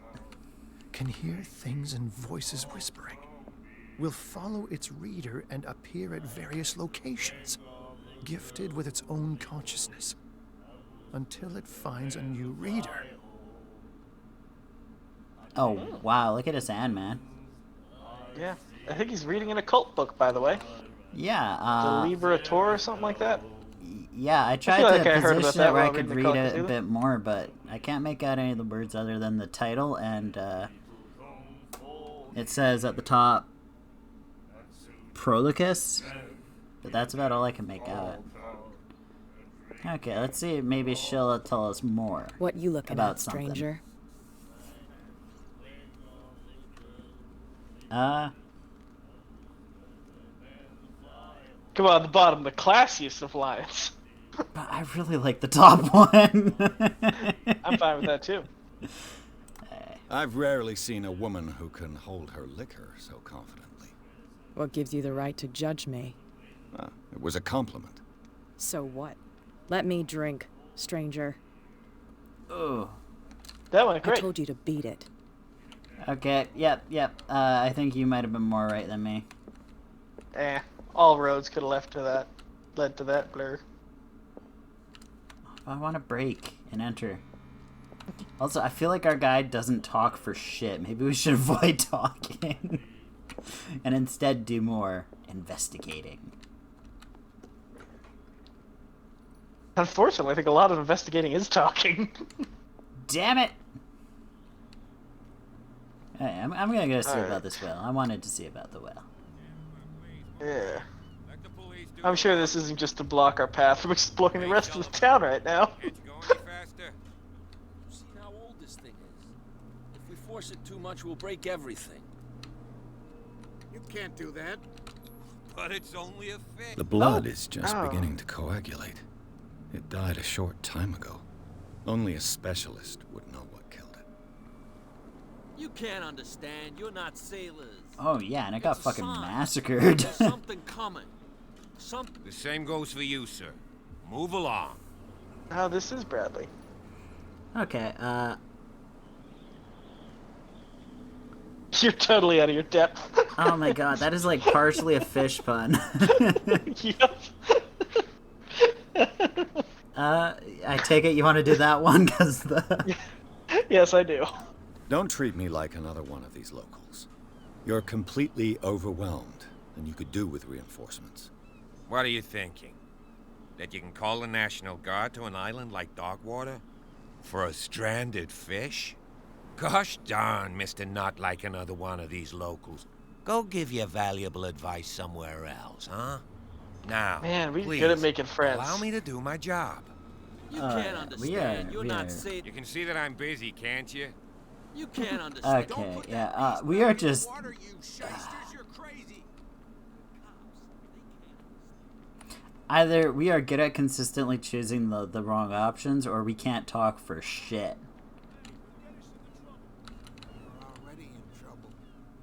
Can hear things and voices whispering. Will follow its reader and appear at various locations, gifted with its own consciousness, until it finds a new reader. Oh, wow, look at his hand, man. Yeah, I think he's reading an occult book, by the way. Yeah, The Liberator or something like that. yeah, I tried feel to like I heard about position that it where I while could reading the read it a Cthulhu. bit more, but I can't make out any of the words other than the title, and it says at the top, Prolocus, but that's about all I can make out. Okay, let's see, maybe she'll tell us more What you looking about at, something. stranger? Come on, the bottom, the classiest of lions. But I really like the top one. I'm fine with that too. I've rarely seen a woman who can hold her liquor so confidently. What gives you the right to judge me? It was a compliment. So what? Let me drink, stranger. Ooh. That went I great. told you to beat it. Okay, yep. I think you might have been more right than me. All roads could have led to that blur. I want to break and enter. Also, I feel like our guy doesn't talk for shit. Maybe we should avoid talking. And instead do more investigating. Unfortunately, I think a lot of investigating is talking. Damn it! Hey, I'm gonna go see Alright. about this whale. I wanted to see about the whale. Yeah. I'm sure this isn't just to block our path from exploring the rest of the town right now. See how old this thing is. If we force it too much, we'll break everything. You can't do that. But it's only a fish. The blood is just beginning to coagulate. It died a short time ago. Only a specialist would know what killed it. You can't understand. You're not sailors. Oh yeah, and it got It's a fucking sign. massacred. There's something coming. Something. The same goes for you, sir. Move along. Oh, this is Bradley. Okay, You're totally out of your depth. oh my god, that is like partially a fish pun. Yep. I take it you want to do that one, because the... Yes, I do. Don't treat me like another one of these locals. You're completely overwhelmed, and you could do with reinforcements. What are you thinking? That you can call the National Guard to an island like Darkwater? For a stranded fish? Gosh darn, Mr. Not like another one of these locals. Go give your valuable advice somewhere else, huh? Now, Man, we're please, good at making friends. allow me to do my job. You can't understand. You're not safe. You can see that I'm busy, can't you? You can't understand. Okay, yeah, we are just... Either we are good at consistently choosing the wrong options, or we can't talk for shit.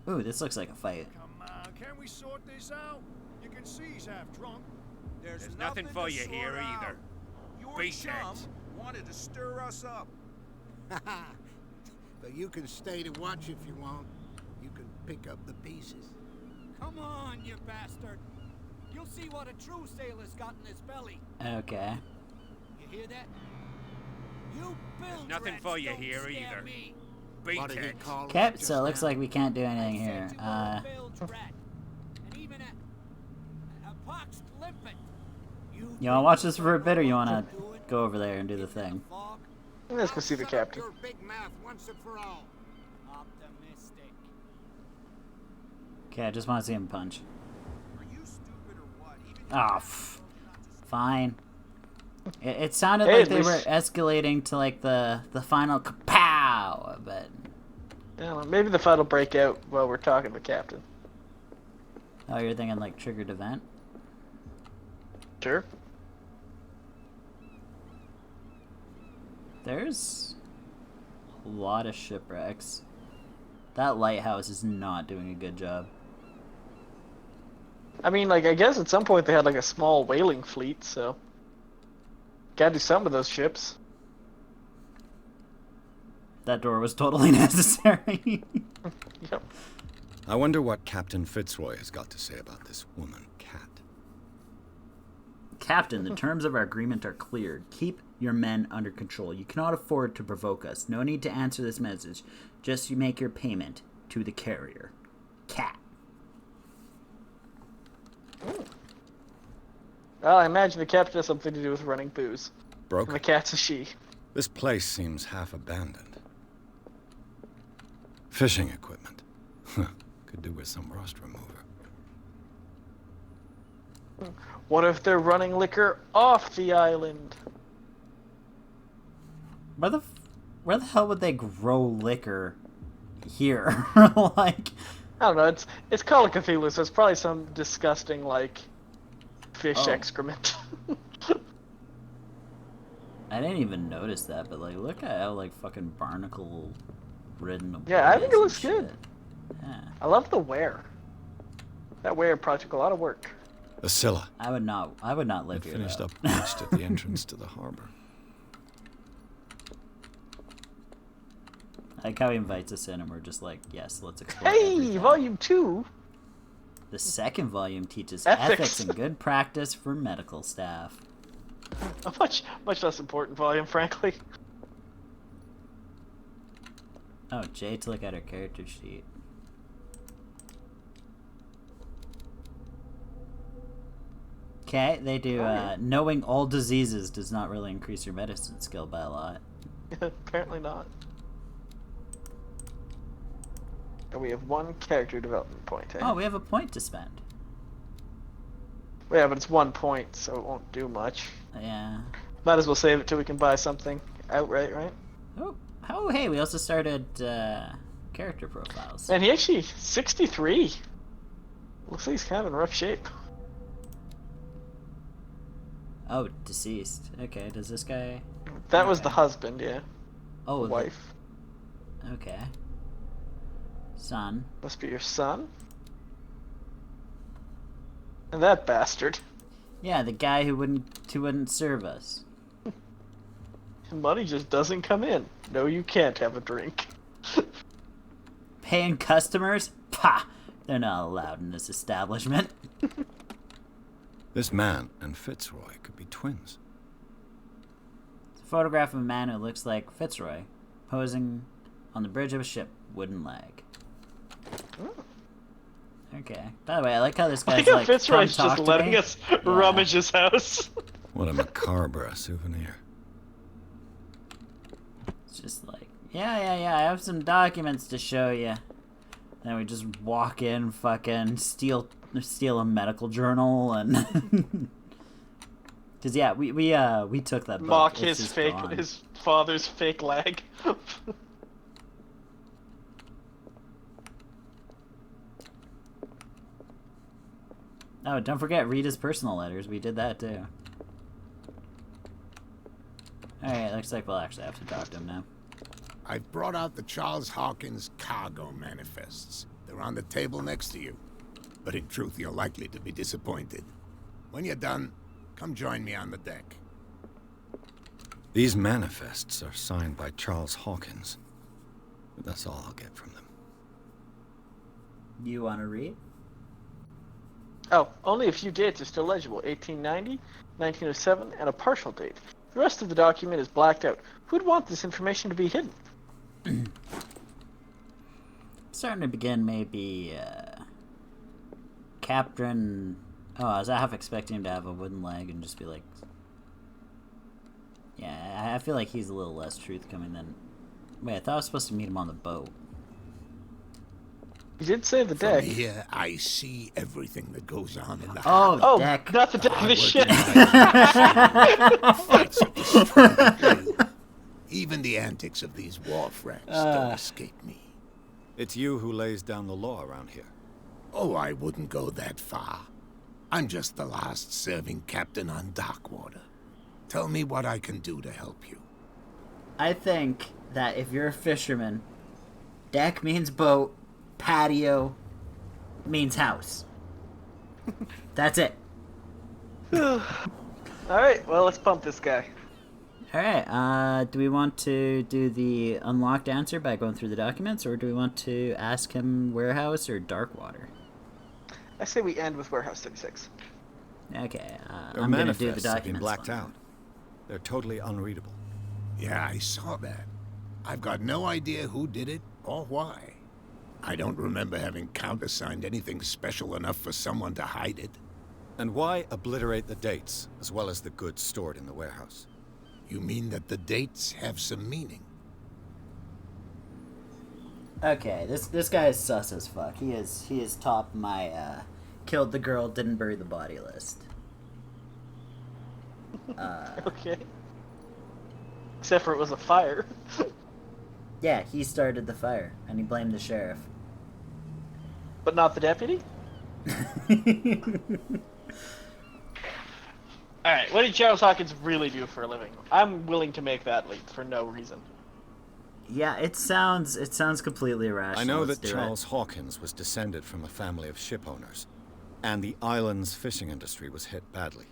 Ooh, this looks like a fight. Come on, can we sort this out? You can see he's half drunk. There's nothing for you here either. Your chum wanted to stir us up. But you can stay to watch if you want. You can pick up the pieces. Come on, you bastard. You'll see what a true sailor's got in his belly. Okay. You hear that? You build Nothing rats for you don't here scare either. me. What did he call Okay, it so it just looks now? like we can't do anything here. And even a poxed limpet. You wanna watch this for a bit, or you wanna go over there and do the thing? Let's go see the captain. Your big mouth once and for all. Optimistic. Okay, I just want to see him punch. Are you stupid or what? Even Ah, fine. It sounded Hey, like at they were least- escalating to like the final kapow, but Yeah, well, maybe the fight will break out while we're talking to the captain. oh, you're thinking like triggered event? Sure. There's a lot of shipwrecks. That lighthouse is not doing a good job. I mean, like, I guess at some point they had like a small whaling fleet, so gotta do something with those ships. That door was totally necessary. Yep. I wonder what Captain Fitzroy has got to say about this woman, Cat. Captain, the terms of our agreement are clear. Keep your men under control. You cannot afford to provoke us. No need to answer this message. Just you make your payment to the carrier. Cat. Well, I imagine the captain has something to do with running booze. Broken? And the cat's a she. This place seems half abandoned. Fishing equipment. Could do with some rust remover. What if they're running liquor off the island? Where the hell would they grow liquor here? Like, I don't know. It's called a Cthulhu, so it's probably some disgusting like fish excrement. I didn't even notice that, but like, look at how like fucking barnacle ridden. Yeah, I think it looks good. Yeah. I love the wear. That wear project took a lot of work. The Scylla. I would not live It here. finished though. up beached at the entrance to the harbor. I like how he invites us in, and we're just like, yes, let's explore. Hey, everything. volume 2. The second volume teaches Ethics. ethics and good practice for medical staff. A much less important volume, frankly. Oh, Jay to look at her character sheet. Okay, they do, knowing all diseases does not really increase your medicine skill by a lot. Apparently not. And we have one character development point, eh? Oh, we have a point to spend. Yeah, but it's 1 point, so it won't do much. Yeah. Might as well save it till we can buy something outright, right? Oh, hey, we also started, character profiles. And he actually, 63. Looks like he's kind of in rough shape. Oh, deceased. Okay, does this guy... That was the husband, yeah. Oh, the wife. Okay. Son. Must be your son. And that bastard. Yeah, the guy who wouldn't serve us. Money just doesn't come in. No, you can't have a drink. Paying customers? Pah! They're not allowed in this establishment. This man and Fitzroy could be twins. It's a photograph of a man who looks like Fitzroy, posing on the bridge of a ship, wooden leg. Okay. By the way, I like how this guy's how like, Fitzroy's come talk just to letting me. us rummage his house. What a macabre souvenir. It's just like, yeah, I have some documents to show you. And we just walk in, fucking steal a medical journal, and because yeah, we took that book. Mock It's his just gone. his father's fake lag. Oh, don't forget, read his personal letters. We did that too. Alright, looks like we'll actually have to talk to him now. I've brought out the Charles Hawkins cargo manifests. They're on the table next to you. But in truth, you're likely to be disappointed. When you're done, come join me on the deck. These manifests are signed by Charles Hawkins. But that's all I'll get from them. You want to read? Oh, only a few dates are still legible. 1890, 1907, and a partial date. The rest of the document is blacked out. Who'd want this information to be hidden? Starting to begin, maybe, Captain... Oh, I was half expecting him to have a wooden leg and just be like... Yeah, I feel like he's a little less truth-coming than... Wait, I thought I was supposed to meet him on the boat. You did say the deck. From here, I see everything that goes on in the Oh, deck. Not the deck of the ship. Fights of the strong. Even the antics of these wharf rats don't escape me. It's you who lays down the law around here. Oh, I wouldn't go that far. I'm just the last serving captain on Darkwater. Tell me what I can do to help you. I think that if you're a fisherman, deck means boat, patio means house. That's it. Alright, well, let's pump this guy. Alright, do we want to do the unlocked answer by going through the documents, or do we want to ask him warehouse or Darkwater? I say we end with Warehouse 36. Okay, Their I'm going to do the manifests have been documents blacked one. out. They're totally unreadable. Yeah, I saw that. I've got no idea who did it or why. I don't remember having countersigned anything special enough for someone to hide it. And why obliterate the dates, as well as the goods stored in the warehouse? You mean that the dates have some meaning? Okay, this guy is sus as fuck. He is top my killed the girl, didn't bury the body list. Okay. Except for it was a fire. Yeah, he started the fire, and he blamed the sheriff. But not the deputy? Alright, what did Charles Hawkins really do for a living? I'm willing to make that leap for no reason. Yeah, it sounds completely irrational. I know Let's that do Charles Hawkins was descended from a family of ship owners, and the island's fishing industry was hit badly.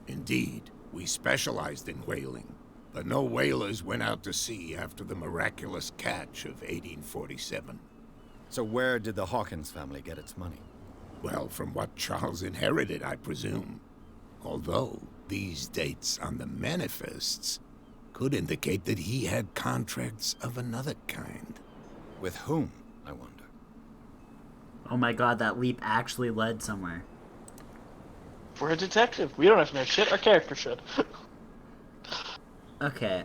Indeed, we specialized in whaling, but no whalers went out to sea after the miraculous catch of 1847. So where did the Hawkins family get its money? Well, from what Charles inherited, I presume. Although, these dates on the manifests could indicate that he had contracts of another kind. With whom, I wonder? Oh my god, that leap actually led somewhere. We're a detective. We don't have to know shit. Our character should. Okay,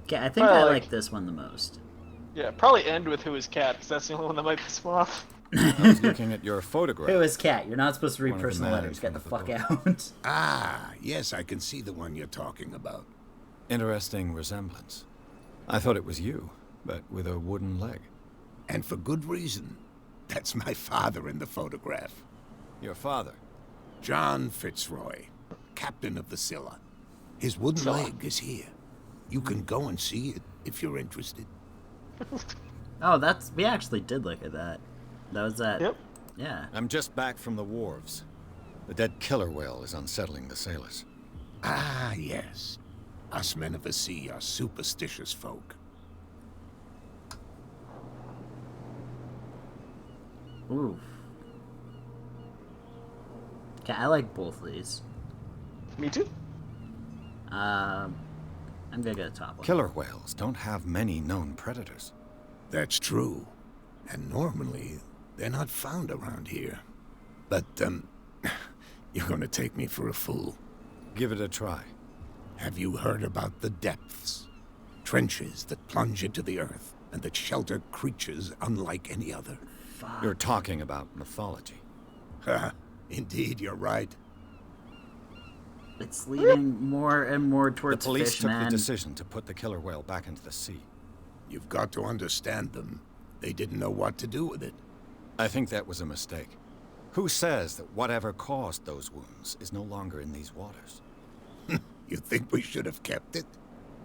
Okay, I think Well, I like- like this one the most. Yeah, probably end with Who is Cat, because that's the only one that might piss him off. I was looking at your photograph. Who is Cat? You're not supposed to read One of the personal men letters. in Get the front fuck of the out. Ah, yes, I can see the one you're talking about. Interesting resemblance. I thought it was you, but with a wooden leg. And for good reason. That's my father in the photograph. Your father? John Fitzroy, captain of the Scylla. His wooden leg is here. You can go and see it if you're interested. Oh, we actually did look at that. That was that. Yep. Yeah. I'm just back from the wharves. The dead killer whale is unsettling the sailors. Ah, yes. Us men of the sea are superstitious folk. Ooh. Okay, I like both of these. Me too. I'm gonna get a top one. Killer whales don't have many known predators. That's true. And normally, they're not found around here. But, you're gonna take me for a fool. Give it a try. Have you heard about the depths? Trenches that plunge into the earth and that shelter creatures unlike any other. You're talking about mythology. Indeed, you're right. It's leading more and more towards The police fish, took man. the decision to put the killer whale back into the sea. You've got to understand them. They didn't know what to do with it. I think that was a mistake. Who says that whatever caused those wounds is no longer in these waters? You think we should have kept it?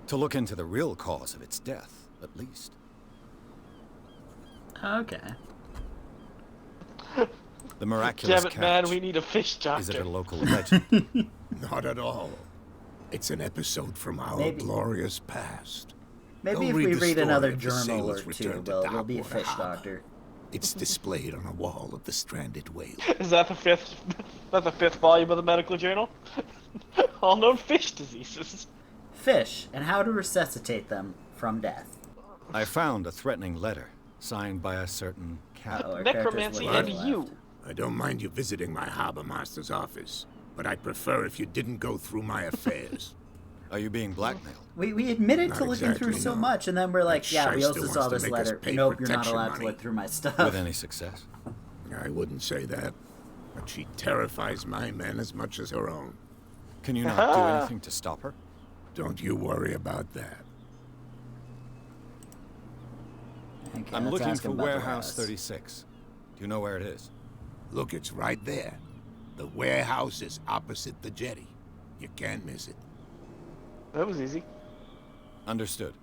To look into the real cause of its death, at least. Okay. The miraculous Damn it, catch. man, we need a fish doctor. Is it a local legend? Not at all. It's an episode from our Maybe. glorious past. Maybe Go if read we the read story another of the journal or sailor's two, return to we'll be a Darkwater fish Harbor. doctor. It's displayed on a wall of the stranded whale. Is that the fifth volume of the medical journal? All known fish diseases. Fish, and how to resuscitate them from death. I found a threatening letter signed by a certain captain. our Necromancy characters and would you. left. I don't mind you visiting my harbor master's office, but I'd prefer if you didn't go through my affairs. Are you being blackmailed? We admitted Not to looking through exactly, so no. much, and then we're like, That yeah, we shyster also wants saw to this make us letter. pay Nope, you're not protection allowed money. to look through my stuff. With any success? I wouldn't say that, but she terrifies my men as much as her own. Can you not do anything to stop her? Don't you worry about that. Okay, I'm let's looking ask for him about the Warehouse 36. Do you know where it is? Look, it's right there. The warehouse is opposite the jetty. You can't miss it. That was easy. Understood.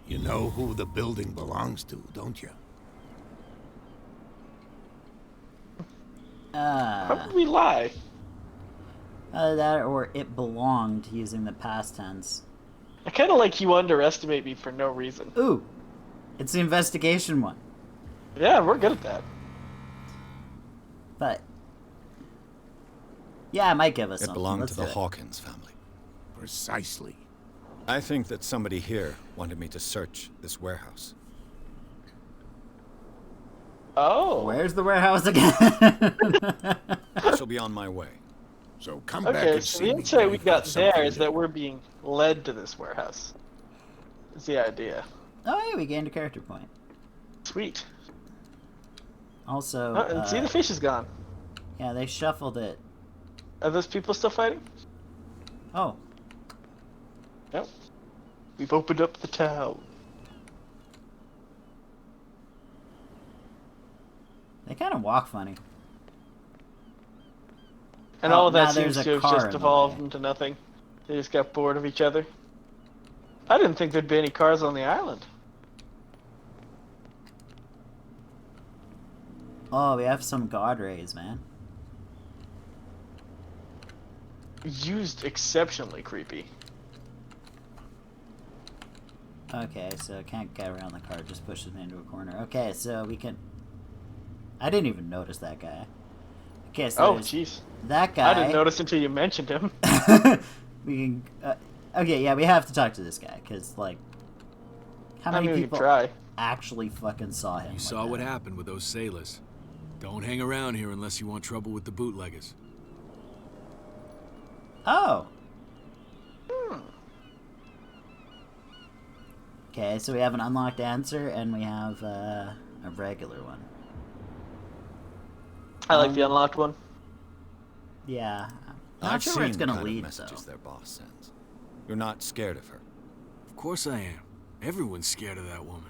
You know who the building belongs to, don't you? How did we lie? That or it belonged, using the past tense. I kind of like you underestimate me for no reason. Ooh, it's the investigation one. Yeah, we're good at that. But yeah, it might give us It something. belonged Let's to the do it. Hawkins family. Precisely. I think that somebody here wanted me to search this warehouse. Oh. Where's the warehouse again? I shall be on my way. So come back Okay, and so see the me insight when we you've got there something is new. that we're being led to this warehouse. Is the idea. Oh, hey, we gained a character point. Sweet. Also, Oh, and see, the fish is gone. yeah, they shuffled it. Are those people still fighting? Oh, Yep. We've opened up the town. they kind of walk funny. And Oh, all of now that seems there's to a have car just in the evolved way. into nothing. They just got bored of each other. I didn't think there'd be any cars on the island. Oh, we have some god rays, man. Used exceptionally creepy. Okay, so can't get around the car, just pushes me into a corner. Okay, so we can... I didn't even notice that guy. Okay, so Oh, there's jeez. that guy. I didn't notice until you mentioned him. We can... okay, yeah, we have to talk to this guy, because, like... How many I mean, we people could try. actually fucking saw him? You like saw that? what happened with those sailors. Don't hang around here unless you want trouble with the bootleggers. Oh! Okay, so we have an unlocked answer, and we have a regular one. I like the unlocked one. Yeah. I'm not I've sure seen where it's the gonna kind of lead, messages though. their boss sends. You're not scared of her. Of course I am. Everyone's scared of that woman.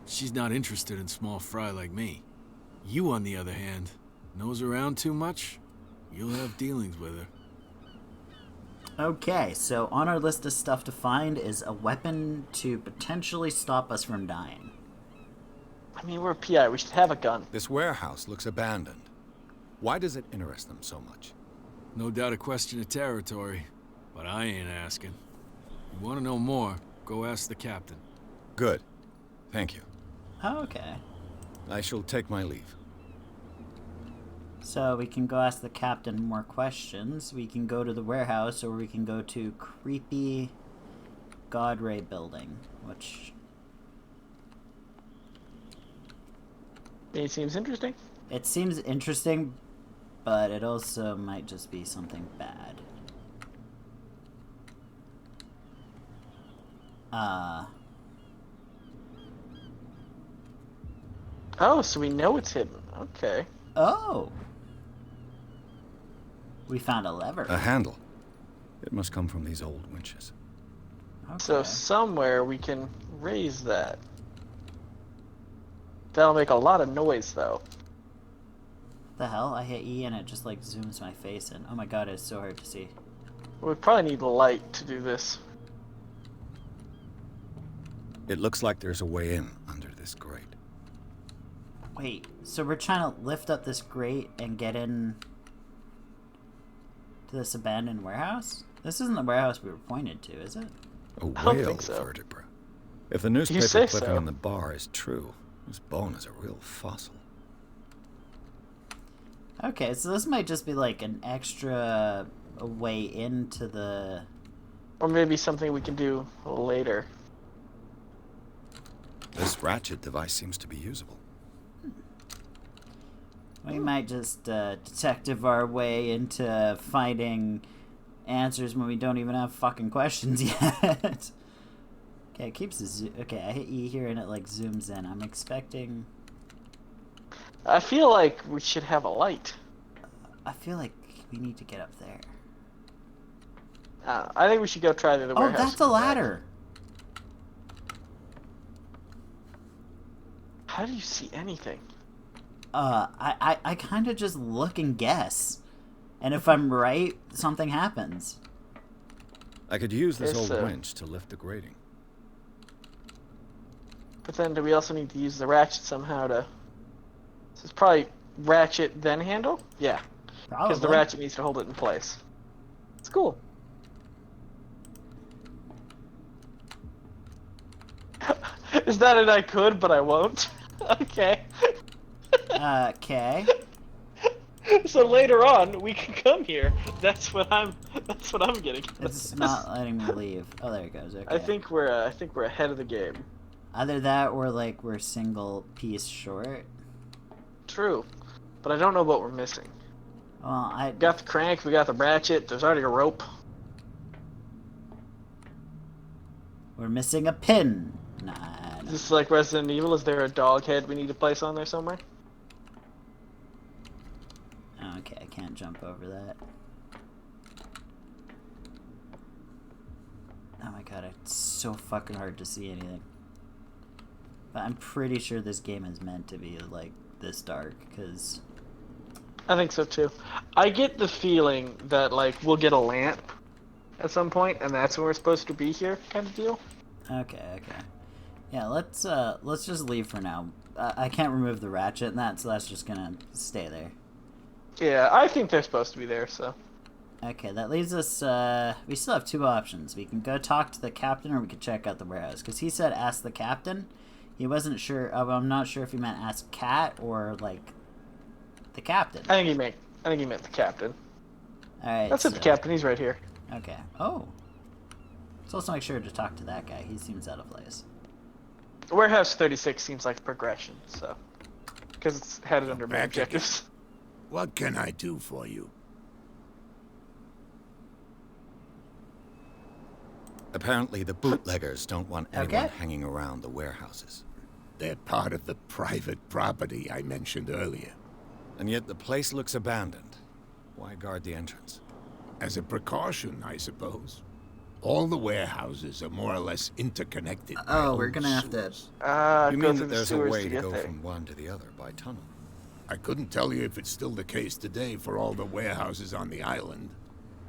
She's not interested in small fry like me. You, on the other hand, nose around too much, you'll have dealings with her. Okay, so on our list of stuff to find is a weapon to potentially stop us from dying. I mean, we're a PI. We should have a gun. This warehouse looks abandoned. Why does it interest them so much? No doubt a question of territory, but I ain't asking. You want to know more, go ask the captain. Good. Thank you. Okay. I shall take my leave. So we can go ask the captain more questions. We can go to the warehouse, or we can go to creepy God Ray building, which... It seems interesting. It seems interesting, but it also might just be something bad. Oh, so we know it's hidden. Okay. Oh. We found a lever. A handle. It must come from these old winches. Okay. So somewhere we can raise that. That'll make a lot of noise, though. The hell? I hit E and it just like zooms my face in. Oh my god, it's so hard to see. We probably need light to do this. It looks like there's a way in under this grate. Wait, so we're trying to lift up this grate and get in to this abandoned warehouse? This isn't the warehouse we were pointed to, is it? A I don't whale think so. vertebra. If the newspaper say clipping so. in the bar is true, this bone is a real fossil. Okay, so this might just be like an extra way into the... Or maybe something we can do later. This ratchet device seems to be usable. We might just detective our way into finding answers when we don't even have fucking questions yet. Okay, it keeps okay, I hit E here and it like zooms in. I'm expecting... I feel like we should have a light. I feel like we need to get up there. I think we should go try the Oh, warehouse. that's a ladder! How do you see anything? I kind of just look and guess. And if I'm right, something happens. I could use this Yes, old sir. winch to lift the grating. But then do we also need to use the ratchet somehow to... So it's probably ratchet then handle? Yeah. Because the Probably. ratchet needs to hold it in place. It's cool. Is that an I could, but I won't? Okay. Okay. So later on, we can come here. That's what I'm getting. It's not letting me leave. Oh, there it goes. Okay. I think we're ahead of the game. Either that or like we're single piece short. True, but I don't know what we're missing. Well, I We got the crank, we got the ratchet. There's already a rope. we're missing a pin. Nah. Is this like Resident Evil? Is there a dog head we need to place on there somewhere? Okay, I can't jump over that. Oh my god, it's so fucking hard to see anything. But I'm pretty sure this game is meant to be like this dark, because I think so too. I get the feeling that like we'll get a lamp at some point, and that's when we're supposed to be here, kind of deal. okay. Yeah, let's just leave for now. I can't remove the ratchet and that, so that's just gonna stay there. Yeah, I think they're supposed to be there. So Okay, that leaves us, we still have two options. We can go talk to the captain, or we could check out the warehouse. Because he said ask the captain. He wasn't sure, I'm not sure if he meant ask Cat or, like, the captain. I think he meant the captain. Alright, That's it, the captain. He's right here. Okay. Oh. Let's also make sure to talk to that guy. He seems out of place. Warehouse 36 seems like progression, so because it's headed under main Back again. objectives. What can I do for you? Apparently the bootleggers don't want anyone Okay. hanging around the warehouses. They're part of the private property I mentioned earlier. And yet the place looks abandoned. Why guard the entrance? As a precaution, I suppose. All the warehouses are more or less interconnected. by Oh, we're old gonna have to... sewers. You Go mean through that the there's a sewers way to to get go there. from one to the other by tunnel? I couldn't tell you if it's still the case today for all the warehouses on the island,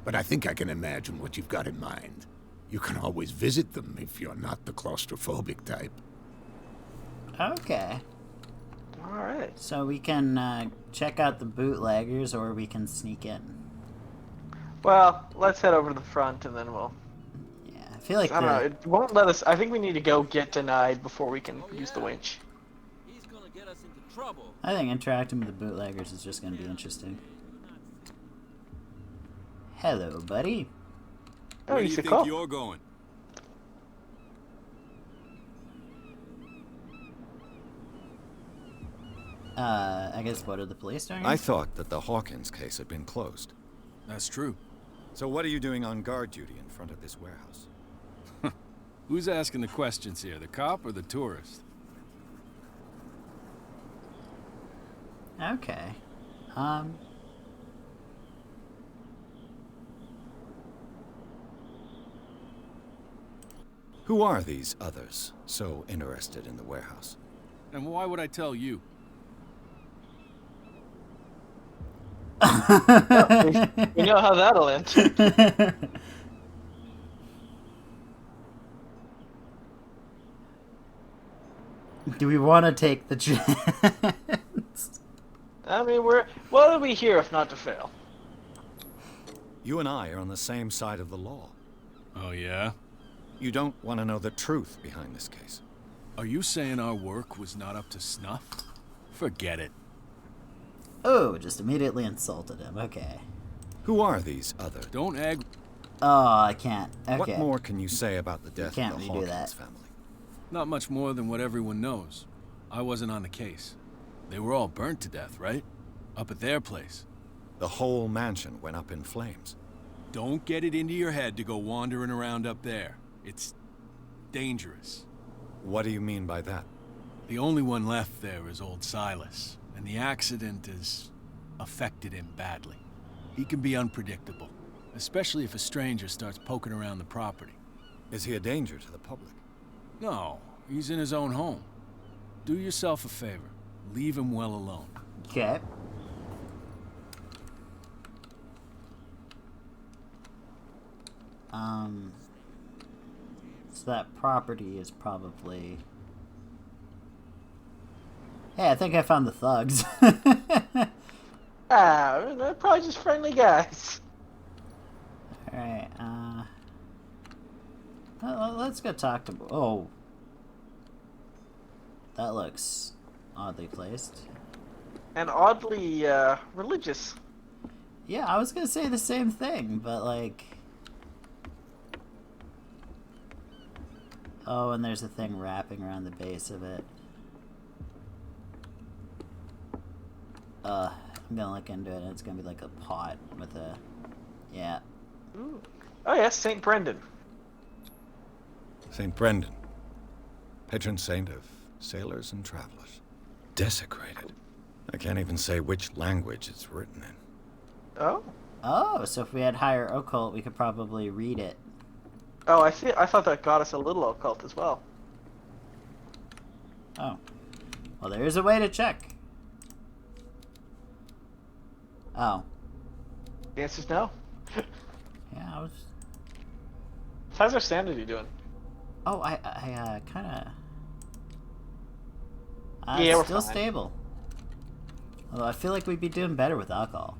but I think I can imagine what you've got in mind. You can always visit them if you're not the claustrophobic type. Okay. Alright. So we can check out the bootleggers, or we can sneak in. Well, let's head over to the front and then we'll... Yeah, I feel like I don't know, it won't let us... I think we need to go get denied before we can use the winch. He's gonna get us into trouble. I think interacting with the bootleggers is just going to be interesting. Hello, buddy. Oh, Where do you you should think call. you're going? I guess what are the police doing? I thought that the Hawkins case had been closed. That's true. So what are you doing on guard duty in front of this warehouse? Who's asking the questions here, the cop or the tourist? Okay. Who are these others so interested in the warehouse? And why would I tell you? We know how that'll end. Do we want to take the chance? I mean, what are we here if not to fail? You and I are on the same side of the law. Oh, yeah? You don't want to know the truth behind this case. Are you saying our work was not up to snuff? Forget it. Oh, just immediately insulted him. Okay. Who are these others? Don't ag... Oh, I can't. Okay. What more can you say about the death of the Hawkins family? Not much more than what everyone knows. I wasn't on the case. They were all burnt to death, right? Up at their place. The whole mansion went up in flames. Don't get it into your head to go wandering around up there. It's dangerous. What do you mean by that? The only one left there is old Silas, and the accident has affected him badly. He can be unpredictable, especially if a stranger starts poking around the property. Is he a danger to the public? No, he's in his own home. Do yourself a favor. Leave him well alone. Okay. So that property is probably... Hey, I think I found the thugs. They're probably just friendly guys. Alright, let's go talk to... Oh. That looks oddly placed. And oddly, religious. Yeah, I was gonna say the same thing, but like... Oh, and there's a thing wrapping around the base of it. I'm gonna look into it, and it's gonna be like a pot with a... Yeah. Ooh. Oh yes, St. Brendan. St. Brendan. Patron saint of sailors and travelers. Desecrated. I can't even say which language it's written in. Oh? Oh, so if we had higher occult, we could probably read it. Oh, I see. I thought that got us a little occult as well. Oh. Well, there is a way to check. Oh. The answer's no. Yeah, I was... How's our sanity doing? Oh, I kinda... Yeah, we're still fine. stable. Although I feel like we'd be doing better with alcohol.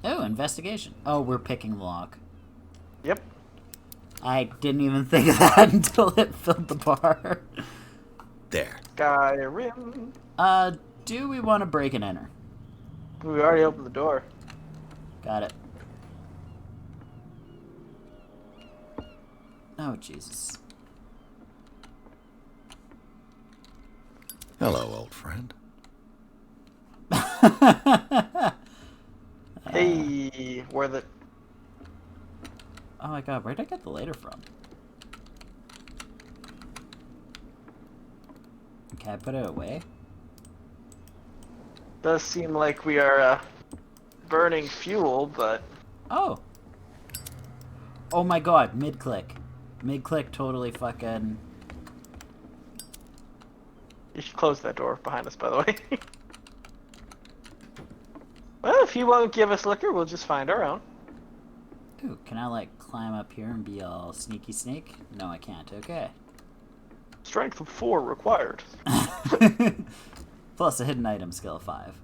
Oh, investigation. Oh, we're picking the lock. Yep. I didn't even think of that until it filled the bar. There. Skyrim. Do we want to break and enter? We already opened the door. Got it. Oh, Jesus. Hello, old friend. Hey, worth it. Oh my god, where'd I get the lighter from? Can I put it away? Does seem like we are burning fuel, but... Oh! Oh my god, mid-click. Mid-click totally fucking... You should close that door behind us, by the way. Well, if he won't give us liquor, we'll just find our own. Ooh, can I like climb up here and be all sneaky snake? No, I can't. Okay. Strength of 4 required. Plus a hidden item skill 5.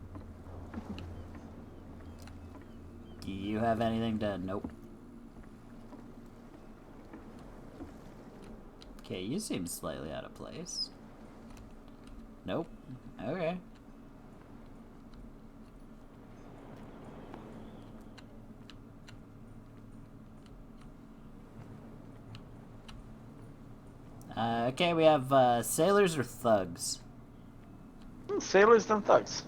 Do you have anything to... Nope. Okay, you seem slightly out of place. Nope. Okay. Okay, we have sailors or thugs. Sailors than thugs.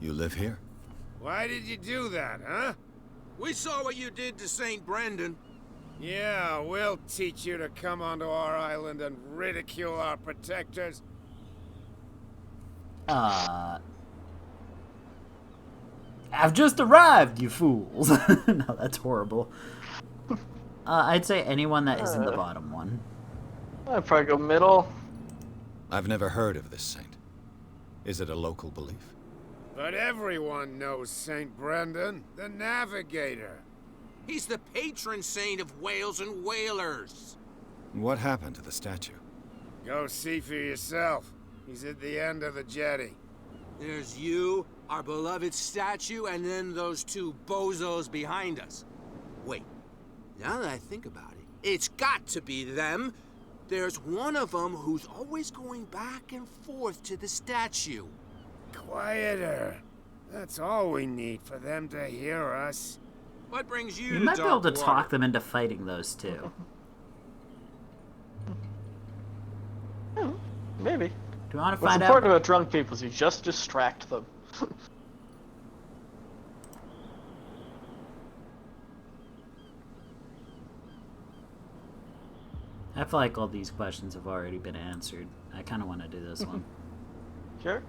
You live here? Why did you do that, huh? We saw what you did to St. Brendan. Yeah, we'll teach you to come onto our island and ridicule our protectors. I've just arrived, you fools. No, that's horrible. I'd say anyone that isn't the bottom one. I'd probably go middle. I've never heard of this saint. Is it a local belief? But everyone knows St. Brendan, the Navigator. He's the patron saint of whales and whalers. What happened to the statue? Go see for yourself. He's at the end of the jetty. There's you, our beloved statue, and then those two bozos behind us. Wait, now that I think about it, it's got to be them. There's one of them who's always going back and forth to the statue. Quieter. That's all we need for them to hear us. What brings you You to might be able to Dark talk Water? them into fighting those two. Maybe. Do you want to What's find important out? about drunk people is you just distract them. I feel like all these questions have already been answered. I kind of want to do this one. Sure.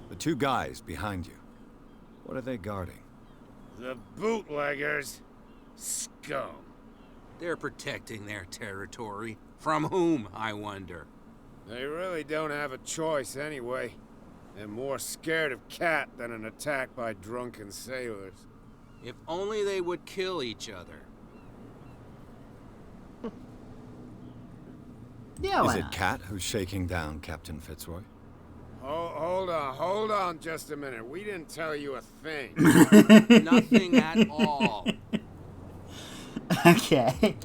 The two guys behind you. What are they guarding? The bootleggers. Scum. They're protecting their territory. From whom, I wonder? They really don't have a choice anyway. They're more scared of Cat than an attack by drunken sailors. If only they would kill each other. Yeah, Is why it not? Cat who's shaking down Captain Fitzroy? Hold on just a minute. We didn't tell you a thing. Nothing at all. Okay.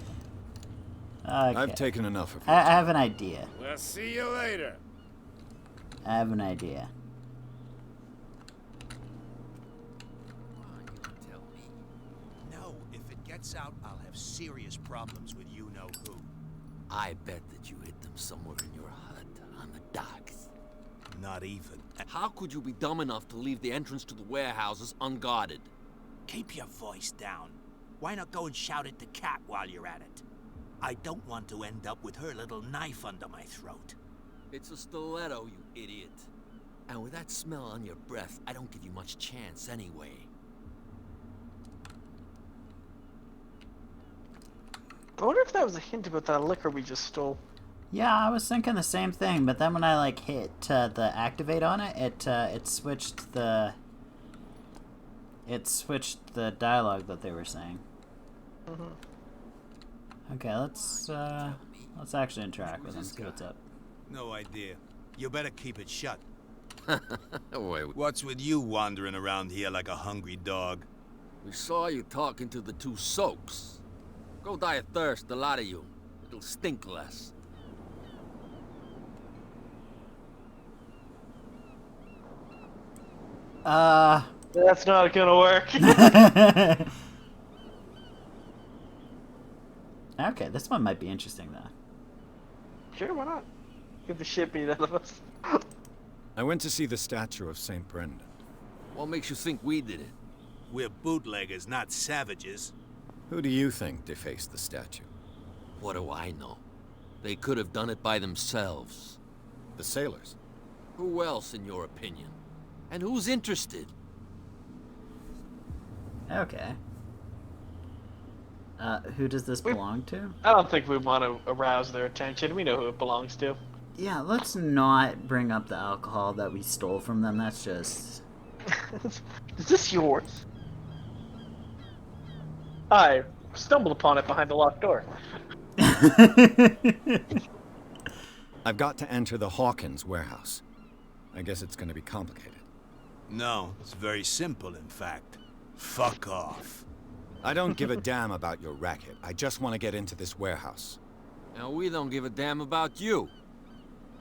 I've taken enough of I have an idea. We'll see you later. I have an idea. No, if it gets out, I'll have serious problems with you-know-who. I bet that you hid them somewhere in your hut on the docks. Not even. How could you be dumb enough to leave the entrance to the warehouses unguarded? Keep your voice down. Why not go and shout at the cat while you're at it? I don't want to end up with her little knife under my throat. It's a stiletto, you idiot. And with that smell on your breath, I don't give you much chance anyway. I wonder if that was a hint about that liquor we just stole. Yeah, I was thinking the same thing, but then when I like hit the activate on it, it switched the dialogue that they were saying. Okay, let's actually interact with them, see what's up. No idea. You better keep it shut. Wait. What's with you wandering around here like a hungry dog? We saw you talking to the two soaks. Go die of thirst, the lot of you. It'll stink less. That's not gonna work. Okay, this one might be interesting though. Sure, why not? Get the shit beat out of us. I went to see the statue of St. Brendan. What makes you think we did it? We're bootleggers, not savages. Who do you think defaced the statue? What do I know? They could have done it by themselves. The sailors? Who else, in your opinion? And who's interested? Okay. Who does this belong to? I don't think we want to arouse their attention. We know who it belongs to. Yeah, let's not bring up the alcohol that we stole from them. That's just... Is this yours? I stumbled upon it behind the locked door. I've got to enter the Hawkins warehouse. I guess it's going to be complicated. No, it's very simple, in fact. Fuck off. I don't give a damn about your racket. I just want to get into this warehouse. Now, we don't give a damn about you.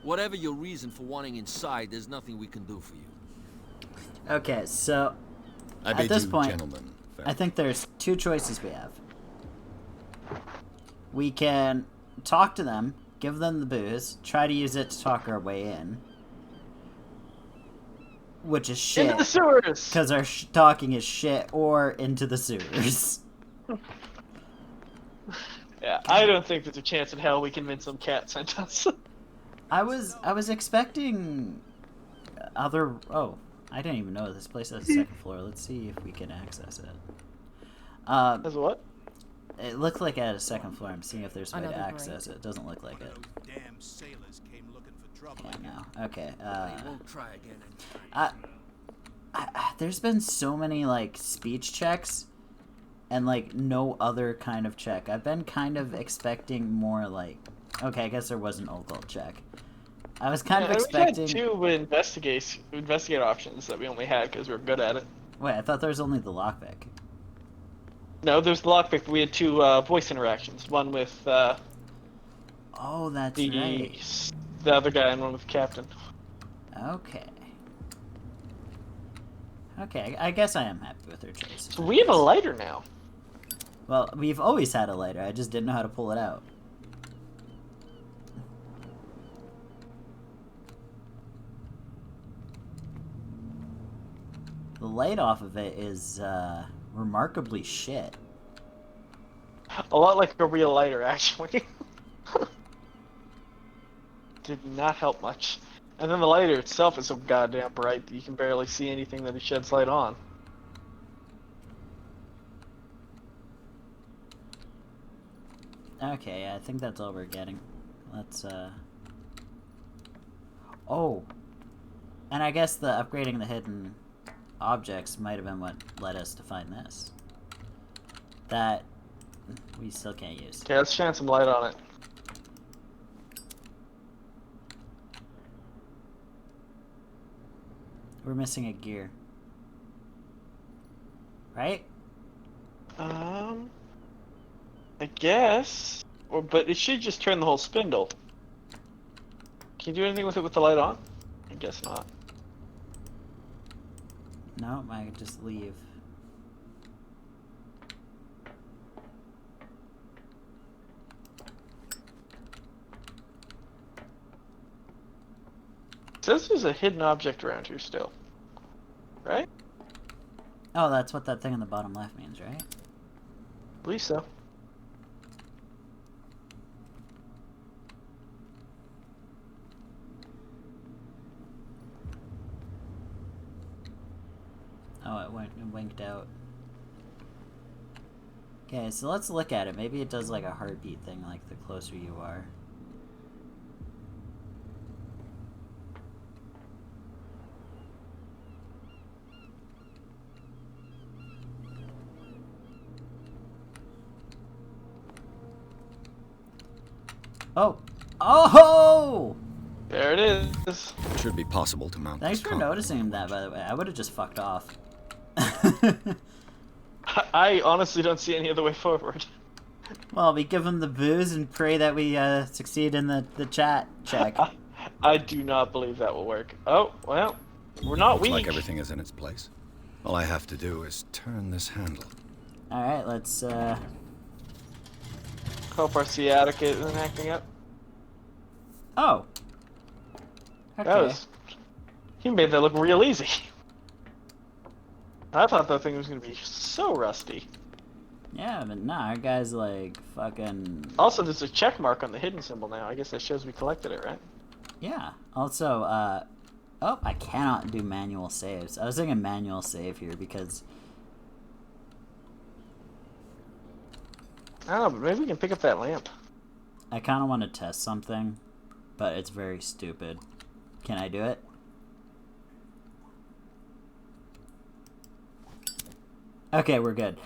Whatever your reason for wanting inside, there's nothing we can do for you. Okay, so I at bid this you, point, gentlemen, I think there's two choices we have. We can talk to them, give them the booze, try to use it to talk our way in. which is shit. Into the sewers! Because our talking is shit, or into the sewers. Yeah, I don't think there's a chance in hell we can win some cat sent us. I was expecting other... Oh, I didn't even know this place has a second floor. Let's see if we can access it. As what? It looked like it had a second floor. I'm seeing if there's a way to Another access it. It doesn't look like it. Damn sailors came looking for trouble. Yeah, no. Okay. They won't try again. There's been so many, like, speech checks and, like, no other kind of check. I've been kind of expecting more, like... Okay, I guess there was an occult check. I was kind of expecting... We had two investigate options that we only had because we were good at it. Wait, I thought there was only the lockpick. No, there's the lockpick, but we had two voice interactions. One with Oh, that's right. The other guy and one with the captain. Okay. Okay, I guess I am happy with her choice. So we have a lighter now. Well, we've always had a lighter. I just didn't know how to pull it out. The light off of it is remarkably shit. A lot like a real lighter, actually. Did not help much. And then the lighter itself is so goddamn bright that you can barely see anything that it sheds light on. Okay, yeah, I think that's all we're getting. Let's, Oh! And I guess the upgrading the hidden objects might have been what led us to find this. That we still can't use. Okay, let's shine some light on it. We're missing a gear. Right? I guess. But it should just turn the whole spindle. Can you do anything with it with the light on? I guess not. No, I could just leave. It says there's a hidden object around here still. Right? Oh, that's what that thing on the bottom left means, right? I believe so. Oh, it winked out. Okay, so let's look at it. Maybe it does like a heartbeat thing, like the closer you are. Oh! Oh! There it is. It should be possible to mount Thanks this for car. noticing that, by the way. I would have just fucked off. I honestly don't see any other way forward. Well, we give them the booze and pray that we succeed in the chat check. I do not believe that will work. Oh, well, we're not Looks weak. like everything is in its place. All I have to do is turn this handle. Alright, let's Hope our sciatica isn't acting up. Oh. Okay. He made that look real easy. I thought that thing was gonna be so rusty. Yeah, but nah, our guy's like fucking... Also, there's a check mark on the hidden symbol now. I guess that shows we collected it, right? Yeah. Also, oh, I cannot do manual saves. I was thinking manual save here because... I don't know, but maybe we can pick up that lamp. I kind of want to test something, but it's very stupid. Can I do it? Okay, we're good.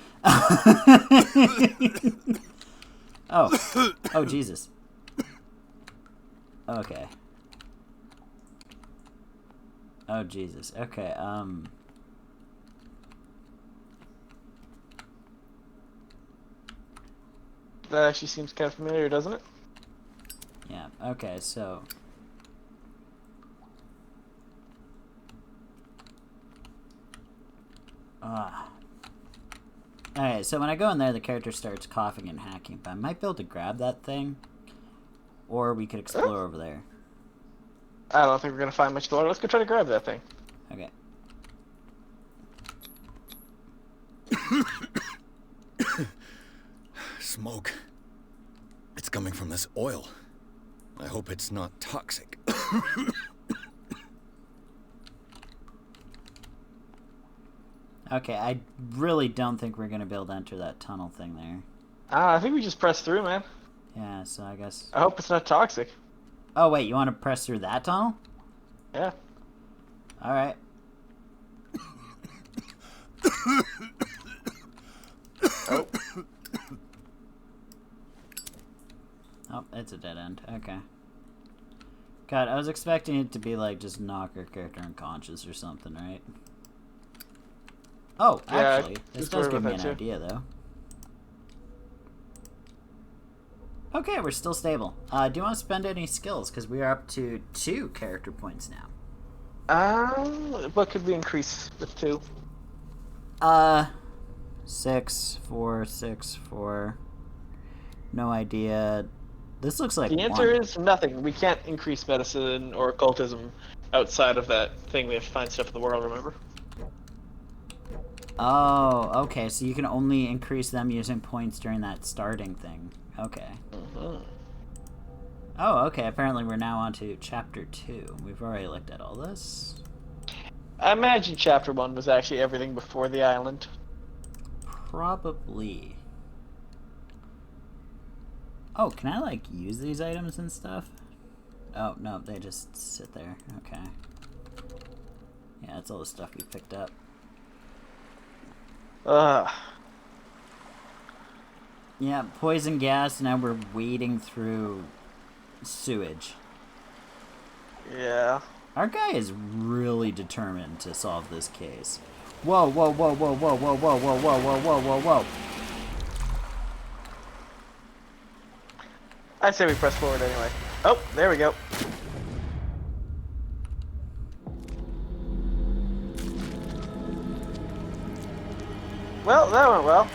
Oh. Oh, Jesus. Okay. Oh, Jesus. Okay, That actually seems kind of familiar, doesn't it? Yeah, okay, so... Alright, so when I go in there, the character starts coughing and hacking, but I might be able to grab that thing, or we could explore over there. I don't think we're gonna find much water. Let's go try to grab that thing. Okay. smoke. It's coming from this oil. I hope it's not toxic. Okay, I really don't think we're gonna be able to enter that tunnel thing there. I think we just press through, man. Yeah, so I guess... I hope it's not toxic. Oh, wait, you want to press through that tunnel? Yeah. Alright. Oh. Oh, it's a dead end. Okay. God, I was expecting it to be like just knock our character unconscious or something, right? Oh, actually, this does give me an idea, though. Okay, we're still stable. Do you want to spend any skills? Because we are up to 2 character points now. What could we increase with 2? 6, 4, 6, 4. No idea. This looks like the answer 1. is nothing. We can't increase medicine or occultism outside of that thing. We have to find stuff in the world, remember? Oh, okay, so you can only increase them using points during that starting thing. Okay. Oh, okay, apparently we're now on to Chapter 2. We've already looked at all this. I imagine Chapter 1 was actually everything before the island. Probably. Oh, can I, like, use these items and stuff? Oh, no, they just sit there. Okay. Yeah, that's all the stuff we picked up. Yeah, poison gas, now we're wading through sewage. Yeah. Our guy is really determined to solve this case. Whoa, whoa, whoa, whoa, whoa, whoa, whoa, whoa, whoa, whoa, whoa, whoa, whoa. I'd say we press forward anyway. Oh, there we go. Well, that went well.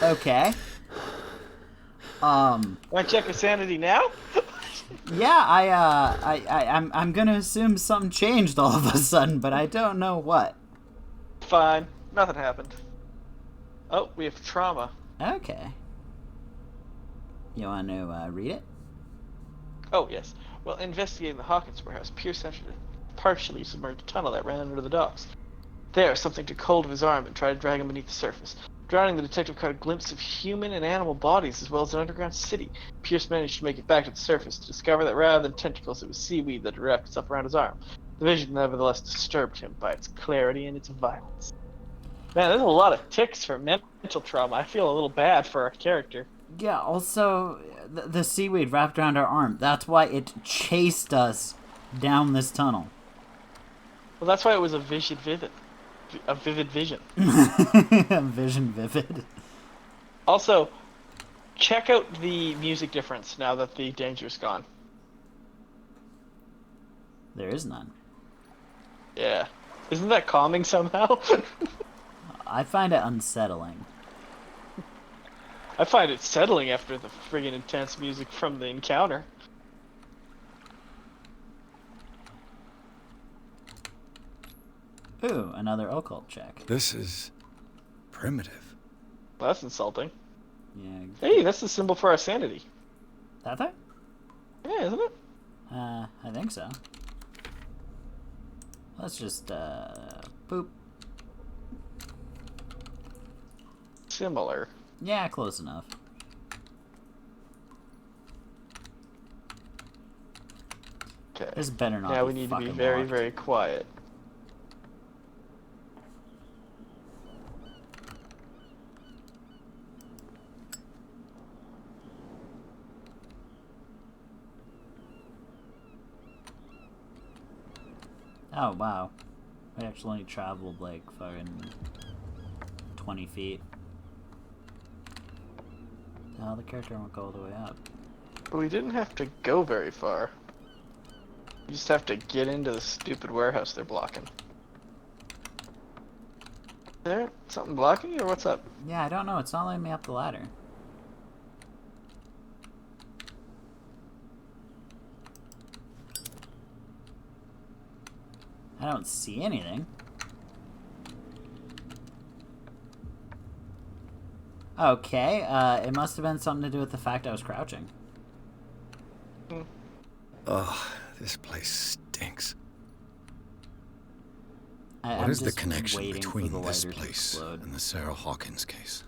Okay. Want to check your sanity now? Yeah, I'm gonna assume something changed all of a sudden, but I don't know what. Fine. Nothing happened. Oh, we have trauma. Okay. You want to read it? Oh, yes. Well, investigating the Hawkins warehouse, Pierce entered a partially submerged tunnel that ran under the docks. There, something took hold of his arm and tried to drag him beneath the surface. Drowning, the detective caught a glimpse of human and animal bodies as well as an underground city. Pierce managed to make it back to the surface to discover that rather than tentacles, it was seaweed that had wrapped itself around his arm. The vision nevertheless disturbed him by its clarity and its violence. Man, there's a lot of ticks for mental trauma. I feel a little bad for our character. Yeah, also, the seaweed wrapped around our arm. That's why it chased us down this tunnel. Well, that's why it was a vivid vision. A vivid vision. Vision vivid. Also, check out the music difference now that the danger's gone. There is none. Yeah. Isn't that calming somehow? I find it unsettling. I find it settling after the friggin' intense music from the encounter. Ooh, another occult check. This is primitive. Well, that's insulting. Yeah. Hey, that's the symbol for our sanity. That thing? Yeah, isn't it? I think so. Let's just, boop. Similar. Yeah, close enough. Okay. This better not now be we need to be fucking very, locked. very quiet. Oh, wow. We actually only traveled, like, fucking 20 feet. Now the character won't go all the way up. But we didn't have to go very far. You just have to get into the stupid warehouse they're blocking. There? Something blocking you, or what's up? Yeah, I don't know. It's not letting me up the ladder. I don't see anything. Okay, it must have been something to do with the fact I was crouching. Ugh, this place stinks. What I'm is the just connection waiting between for the this lighter to place explode. and the Sarah Hawkins case?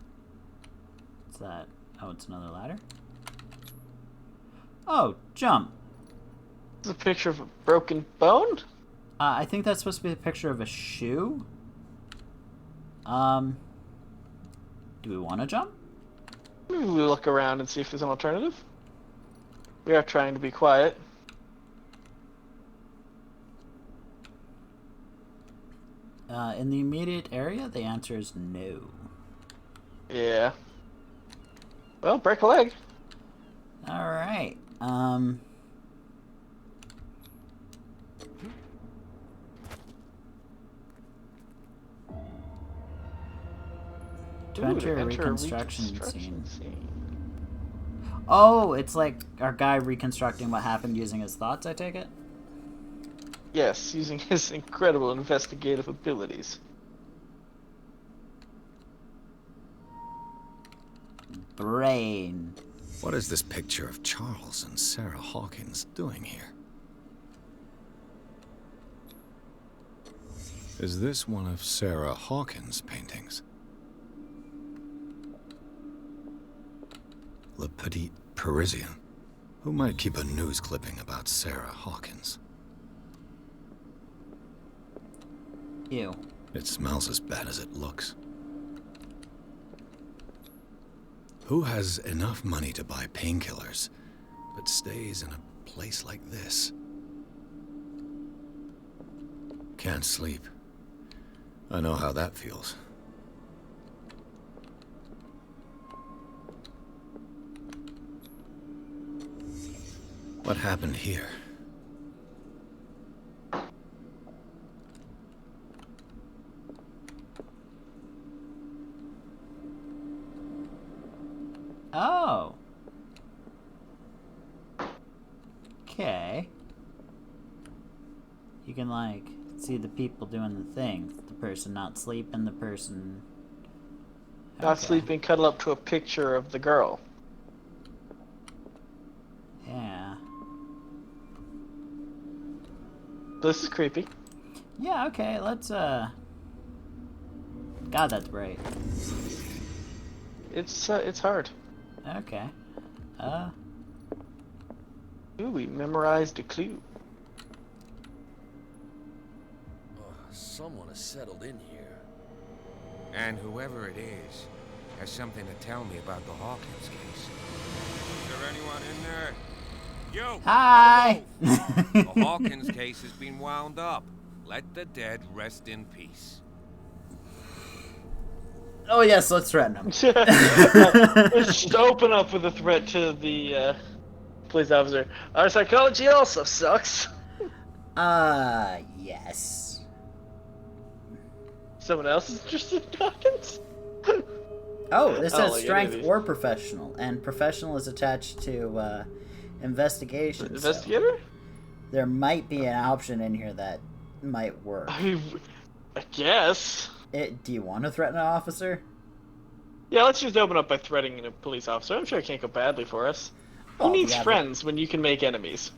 What's that? Oh, it's another ladder? Oh, jump. It's a picture of a broken bone? I think that's supposed to be a picture of a shoe. Do we want to jump? Maybe we look around and see if there's an alternative. We are trying to be quiet. In the immediate area, the answer is no. Yeah. Well, break a leg. Alright, to enter a reconstruction scene. Oh, it's like our guy reconstructing what happened using his thoughts, I take it? Yes, using his incredible investigative abilities. Brain. What is this picture of Charles and Sarah Hawkins doing here? Is this one of Sarah Hawkins' paintings? Le Petit Parisien. Who might keep a news clipping about Sarah Hawkins? Ew. It smells as bad as it looks. Who has enough money to buy painkillers, but stays in a place like this? Can't sleep. I know how that feels. What happened here? Oh. Okay. You can, like, see the people doing the things. The person not sleeping, the person... Not sleeping, cuddle up to a picture of the girl. Yeah. This is creepy. Yeah, okay, let's, God, that's bright. It's hard. Okay. Ooh, we memorized a clue. Someone has settled in here. And whoever it is has something to tell me about the Hawkins case. Is there anyone in there? You! Hi! The Hawkins case has been wound up. Let the dead rest in peace. Oh yes, let's threaten him. Let's just open up with a threat to the police officer. Our psychology also sucks. Yes. Someone else is interested in Hawkins? Oh, this says like strength or professional, and professional is attached to investigation. Investigator? So there might be an option in here that might work. I guess. Do you want to threaten an officer? Yeah, let's just open up by threatening a police officer. I'm sure it can't go badly for us. Well, Who needs yeah, friends when you can make enemies?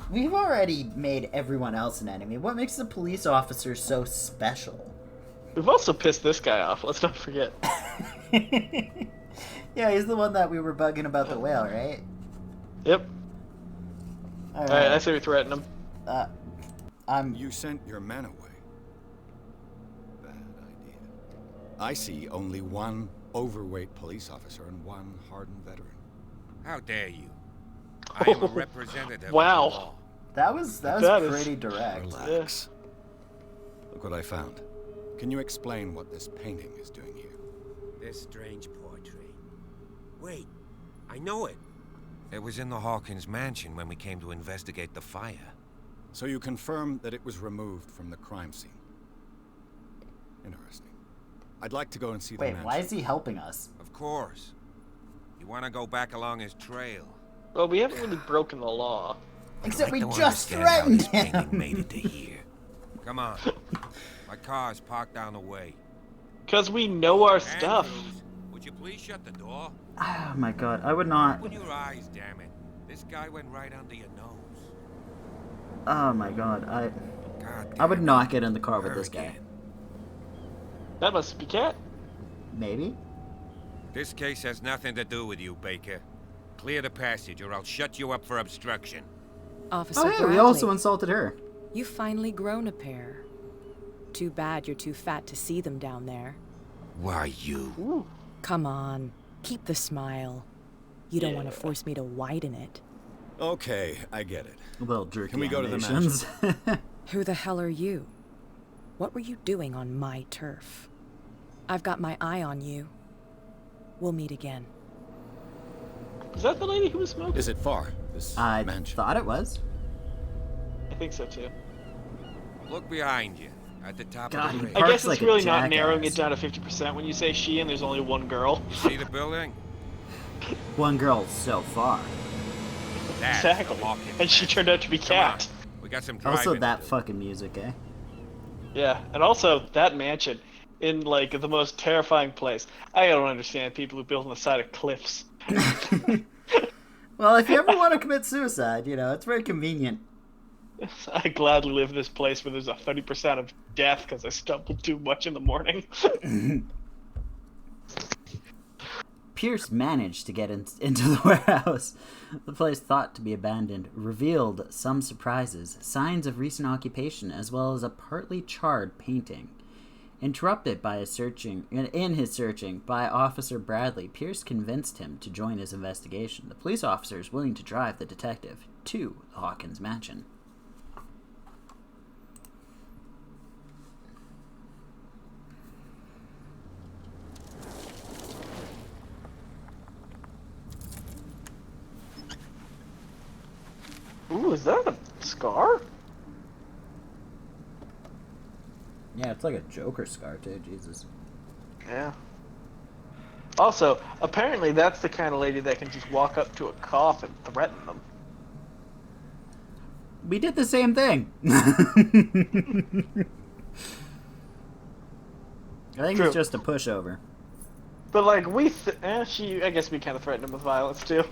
We've already made everyone else an enemy. What makes the police officer so special? We've also pissed this guy off, let's not forget. Yeah, he's the one that we were bugging about the whale, right? Yep. Alright, I say we threaten him. You sent your men away. Bad idea. I see only one overweight police officer and one hardened veteran. How dare you? I am a representative wow. of the law. That was pretty direct. Relax. Look what I found. Can you explain what this painting is doing here? This strange portrait. Wait, I know it. It was in the Hawkins mansion when we came to investigate the fire. So you confirm that it was removed from the crime scene. Interesting. I'd like to go and see the mansion. Wait, why is he helping us? Of course. You want to go back along his trail? Well, we haven't really broken the law. Except we just threatened him. Made it to here. Come on. My car's parked down the way. Because we know our stuff. Andrews, would you please shut the door? Oh my god, I would not. Open your eyes, damn it. This guy went right under your nose. Oh my god, I would not get in the car with this guy. That must be Cat. Maybe? This case has nothing to do with you, Baker. Clear the passage or I'll shut you up for obstruction. Officer Oh hey, Bradley, we also insulted her. you've finally grown a pair. Too bad you're too fat to see them down there. Why, you? Ooh. Come on, keep the smile. You don't want to force me to widen it. Okay, I get it. Well, jerky Can we go to the animations. Who the hell are you? What were you doing on my turf? I've got my eye on you. We'll meet again. Is that the lady who was smoking? Is it far, this I mansion? thought it was. I think so too. Look behind you, at the top God, of the he ring. I Parks guess it's like a really not narrowing it jackass. down to 50% when you say she and there's only one girl. You see the building? One girl so far. That's Exactly. the Hawkins And she mansion. turned out to be Come on, Cat. we got some driving Also to that do. fucking music, eh? Yeah, and also that mansion in like the most terrifying place. I don't understand people who build on the side of cliffs. Well, if you ever want to commit suicide, you know, it's very convenient. I gladly live in this place where there's a 30% of death because I stumbled too much in the morning. Pierce managed to get into the warehouse. The place, thought to be abandoned, revealed some surprises, signs of recent occupation, as well as a partly charred painting. Interrupted by his searching by Officer Bradley, Pierce convinced him to join his investigation. The police officer is willing to drive the detective to the Hawkins mansion. Ooh, is that a scar? Yeah, it's like a Joker scar too, Jesus. Yeah. Also, apparently that's the kind of lady that can just walk up to a cop and threaten them. We did the same thing. I think True. it's just a pushover. But like I guess we kind of threatened him with violence too.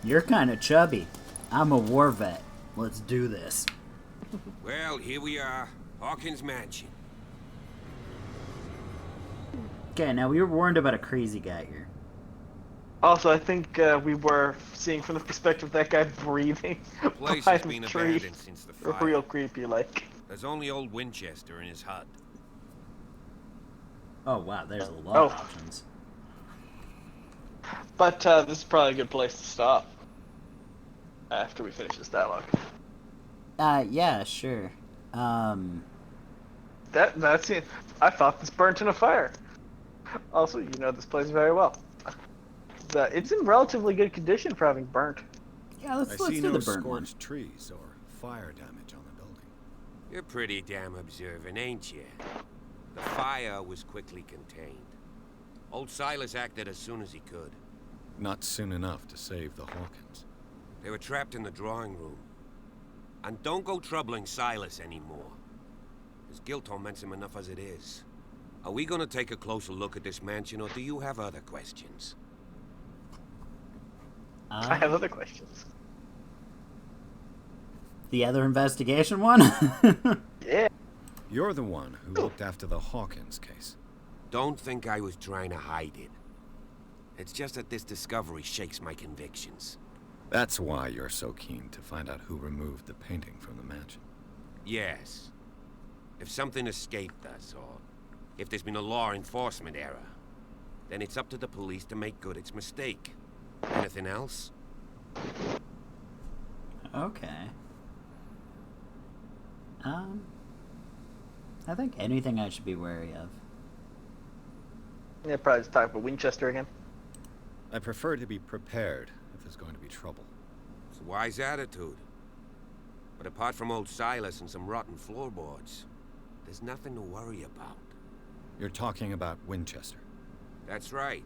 You're kind of chubby. I'm a war vet. Let's do this. Well, here we are. Hawkins Mansion. Okay, now we were warned about a crazy guy here. Also, I think we were seeing from the perspective of that guy breathing The place behind has been the tree. abandoned since the fire. Real creepy, like. There's only old Winchester in his hut. Oh wow, there's a lot of options. But this is probably a good place to stop after we finish this dialogue. Yeah, sure. That's it. I thought this burnt in a fire. Also, you know this place very well. It's in relatively good condition for having burnt. Yeah, let's see do no the burnt one. scorched trees or fire damage on the building. You're pretty damn observant, ain't you? The fire was quickly contained. Old Silas acted as soon as he could. Not soon enough to save the Hawkins. They were trapped in the drawing room. And don't go troubling Silas anymore. His guilt torments him enough as it is. Are we gonna take a closer look at this mansion, or do you have other questions? I have other questions. The other investigation one? Yeah. You're the one who looked after the Hawkins case. Don't think I was trying to hide it. It's just that this discovery shakes my convictions. That's why you're so keen to find out who removed the painting from the mansion. Yes. If something escaped us, or if there's been a law enforcement error, then it's up to the police to make good its mistake. Anything else? Okay. I think anything I should be wary of. Yeah, probably just talk about Winchester again. I prefer to be prepared if there's going to be trouble. It's a wise attitude. But apart from old Silas and some rotten floorboards, there's nothing to worry about. You're talking about Winchester. That's right.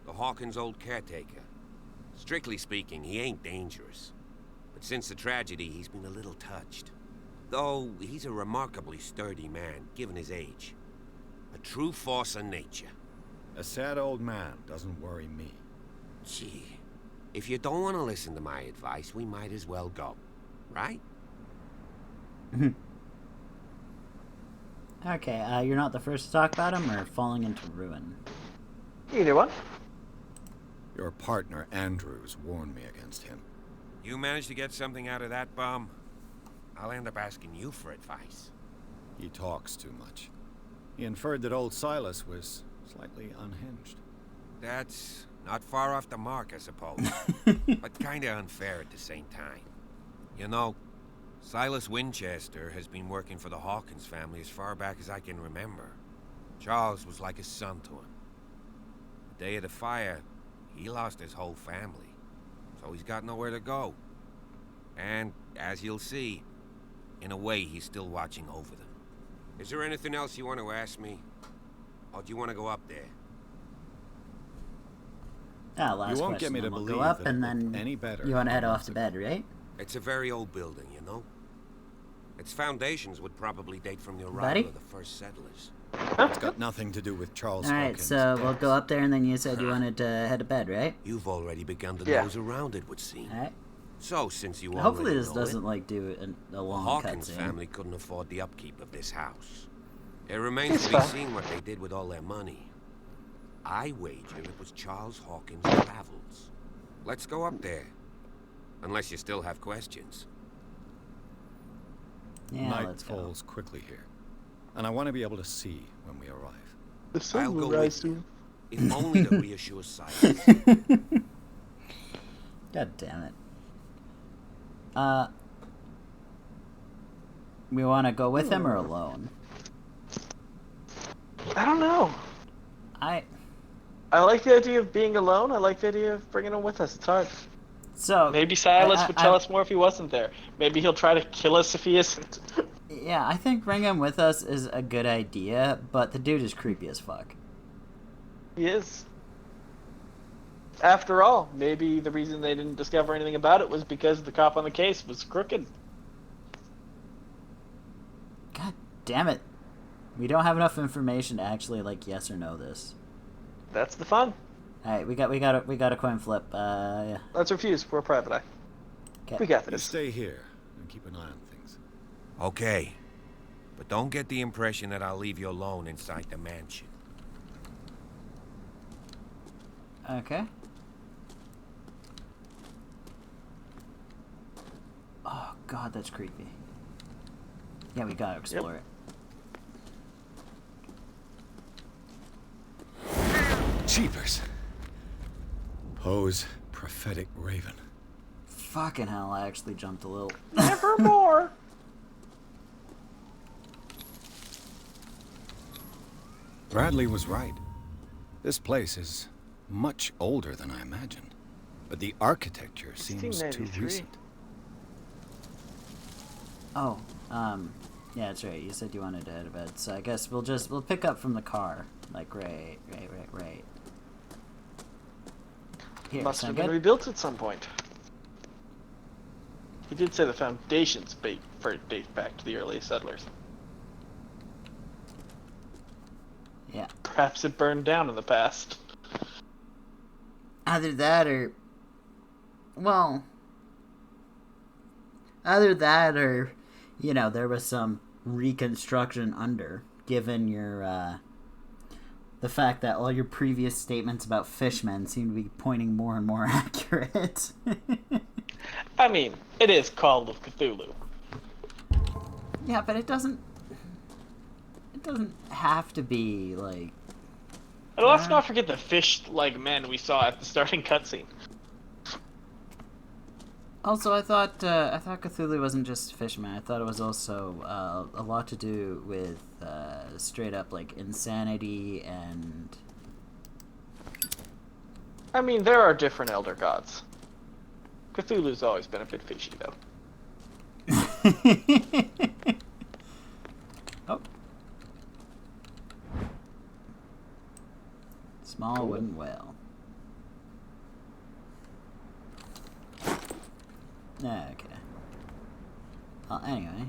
The Hawkins' old caretaker. Strictly speaking, he ain't dangerous. But since the tragedy, he's been a little touched. though he's a remarkably sturdy man, given his age. A true force of nature. A sad old man doesn't worry me. Gee, if you don't want to listen to my advice, we might as well go, right? Okay, you're not the first to talk about him, or falling into ruin? Either one. Your partner, Andrews, warned me against him. You managed to get something out of that bum? I'll end up asking you for advice. He talks too much. He inferred that old Silas was slightly unhinged. That's not far off the mark, I suppose. But kinda unfair at the same time. You know, Silas Winchester has been working for the Hawkins family as far back as I can remember. Charles was like a son to him. The day of the fire, he lost his whole family, so he's got nowhere to go. And, as you'll see, in a way, he's still watching over them. Is there anything else you want to ask me? Or do you want to go up there? Last you won't question, get me to we'll believe go up, that and it looked then any better you want to than head off months to ago. bed, right? It's a very old building, you know? Its foundations would probably date from the arrival Buddy? of the first settlers. It's got nothing to do with Charles Alright, Hawkins' so we'll death. go up there, and then you said you wanted to head to bed, right? You've already begun to Yeah. nose around, it would seem. Alright. So, since you Hopefully already this know doesn't, it, like, do a the long Hawkins cutscene. family couldn't afford the upkeep of this house. It remains It's to be fine. seen what they did with all their money. I wager it was Charles Hawkins' travels. Let's go up there. Unless you still have questions. Yeah, Night let's go. falls quickly here, and I want to be able to see when we arrive. The sun I'll will go rise with you, soon. if only to reassure Silas. God damn it. We want to go with him or alone? I don't know. I like the idea of being alone. I like the idea of bringing him with us. It's hard. So Maybe Silas would tell I- us more if he wasn't there. Maybe he'll try to kill us if he isn't. Yeah, I think bring him with us is a good idea, but the dude is creepy as fuck. He is. After all, maybe the reason they didn't discover anything about it was because the cop on the case was crooked. God damn it. We don't have enough information to actually, like, yes or no this. That's the fun. Alright, we got a coin flip. Yeah. Let's refuse. We're a private eye. 'Kay. We got You this. stay here and keep an eye on things. Okay. But don't get the impression that I'll leave you alone inside the mansion. Okay. Oh god, that's creepy. Yeah, we gotta explore it. Jeepers. Poe's prophetic raven. Fucking hell, I actually jumped a little. Nevermore. Bradley was right. This place is much older than I imagined, but the architecture seems too 1693. recent. Oh, yeah, that's right. You said you wanted to head to bed, so I guess we'll pick up from the car. Like, right. Here, Must have sound been good? rebuilt at some point. He did say the foundations date back to the earliest settlers. Yeah. Perhaps it burned down in the past. Either that or... Well... Either that or, you know, there was some reconstruction under, given your, the fact that all your previous statements about fishmen seem to be pointing more and more accurate. I mean, it is Call of Cthulhu. Yeah, but it doesn't have to be, like... And let's not forget the fish-like men we saw at the starting cutscene. Also, I thought Cthulhu wasn't just fishmen. I thought it was also a lot to do with straight up like insanity and. I mean, there are different elder gods. Cthulhu's always been a bit fishy, though. Oh. Small wooden whale. Okay. Well, anyway,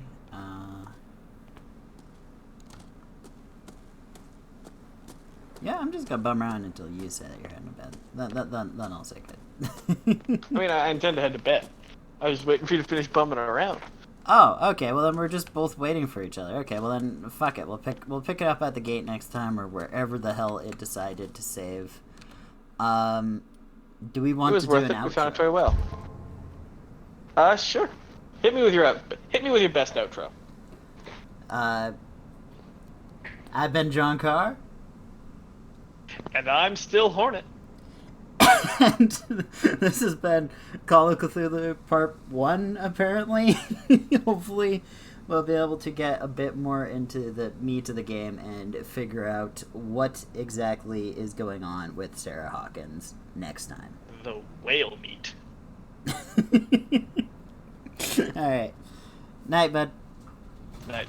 Yeah, I'm just gonna bum around until you say that you're heading to bed. Then I'll say good. I mean, I intend to head to bed. I was waiting for you to finish bumming around. Oh, okay. Well, then we're just both waiting for each other. Okay, well then, fuck it. We'll pick it up at the gate next time, or wherever the hell it decided to save. Do we want to do an outro? We found it very well. Sure. Hit me with your best outro. I've been John Khar. And I'm still Hornet. And this has been Call of Cthulhu Part 1, apparently. Hopefully we'll be able to get a bit more into the meat of the game and figure out what exactly is going on with Sarah Hawkins next time. The whale meat. Alright. Night, bud. Night.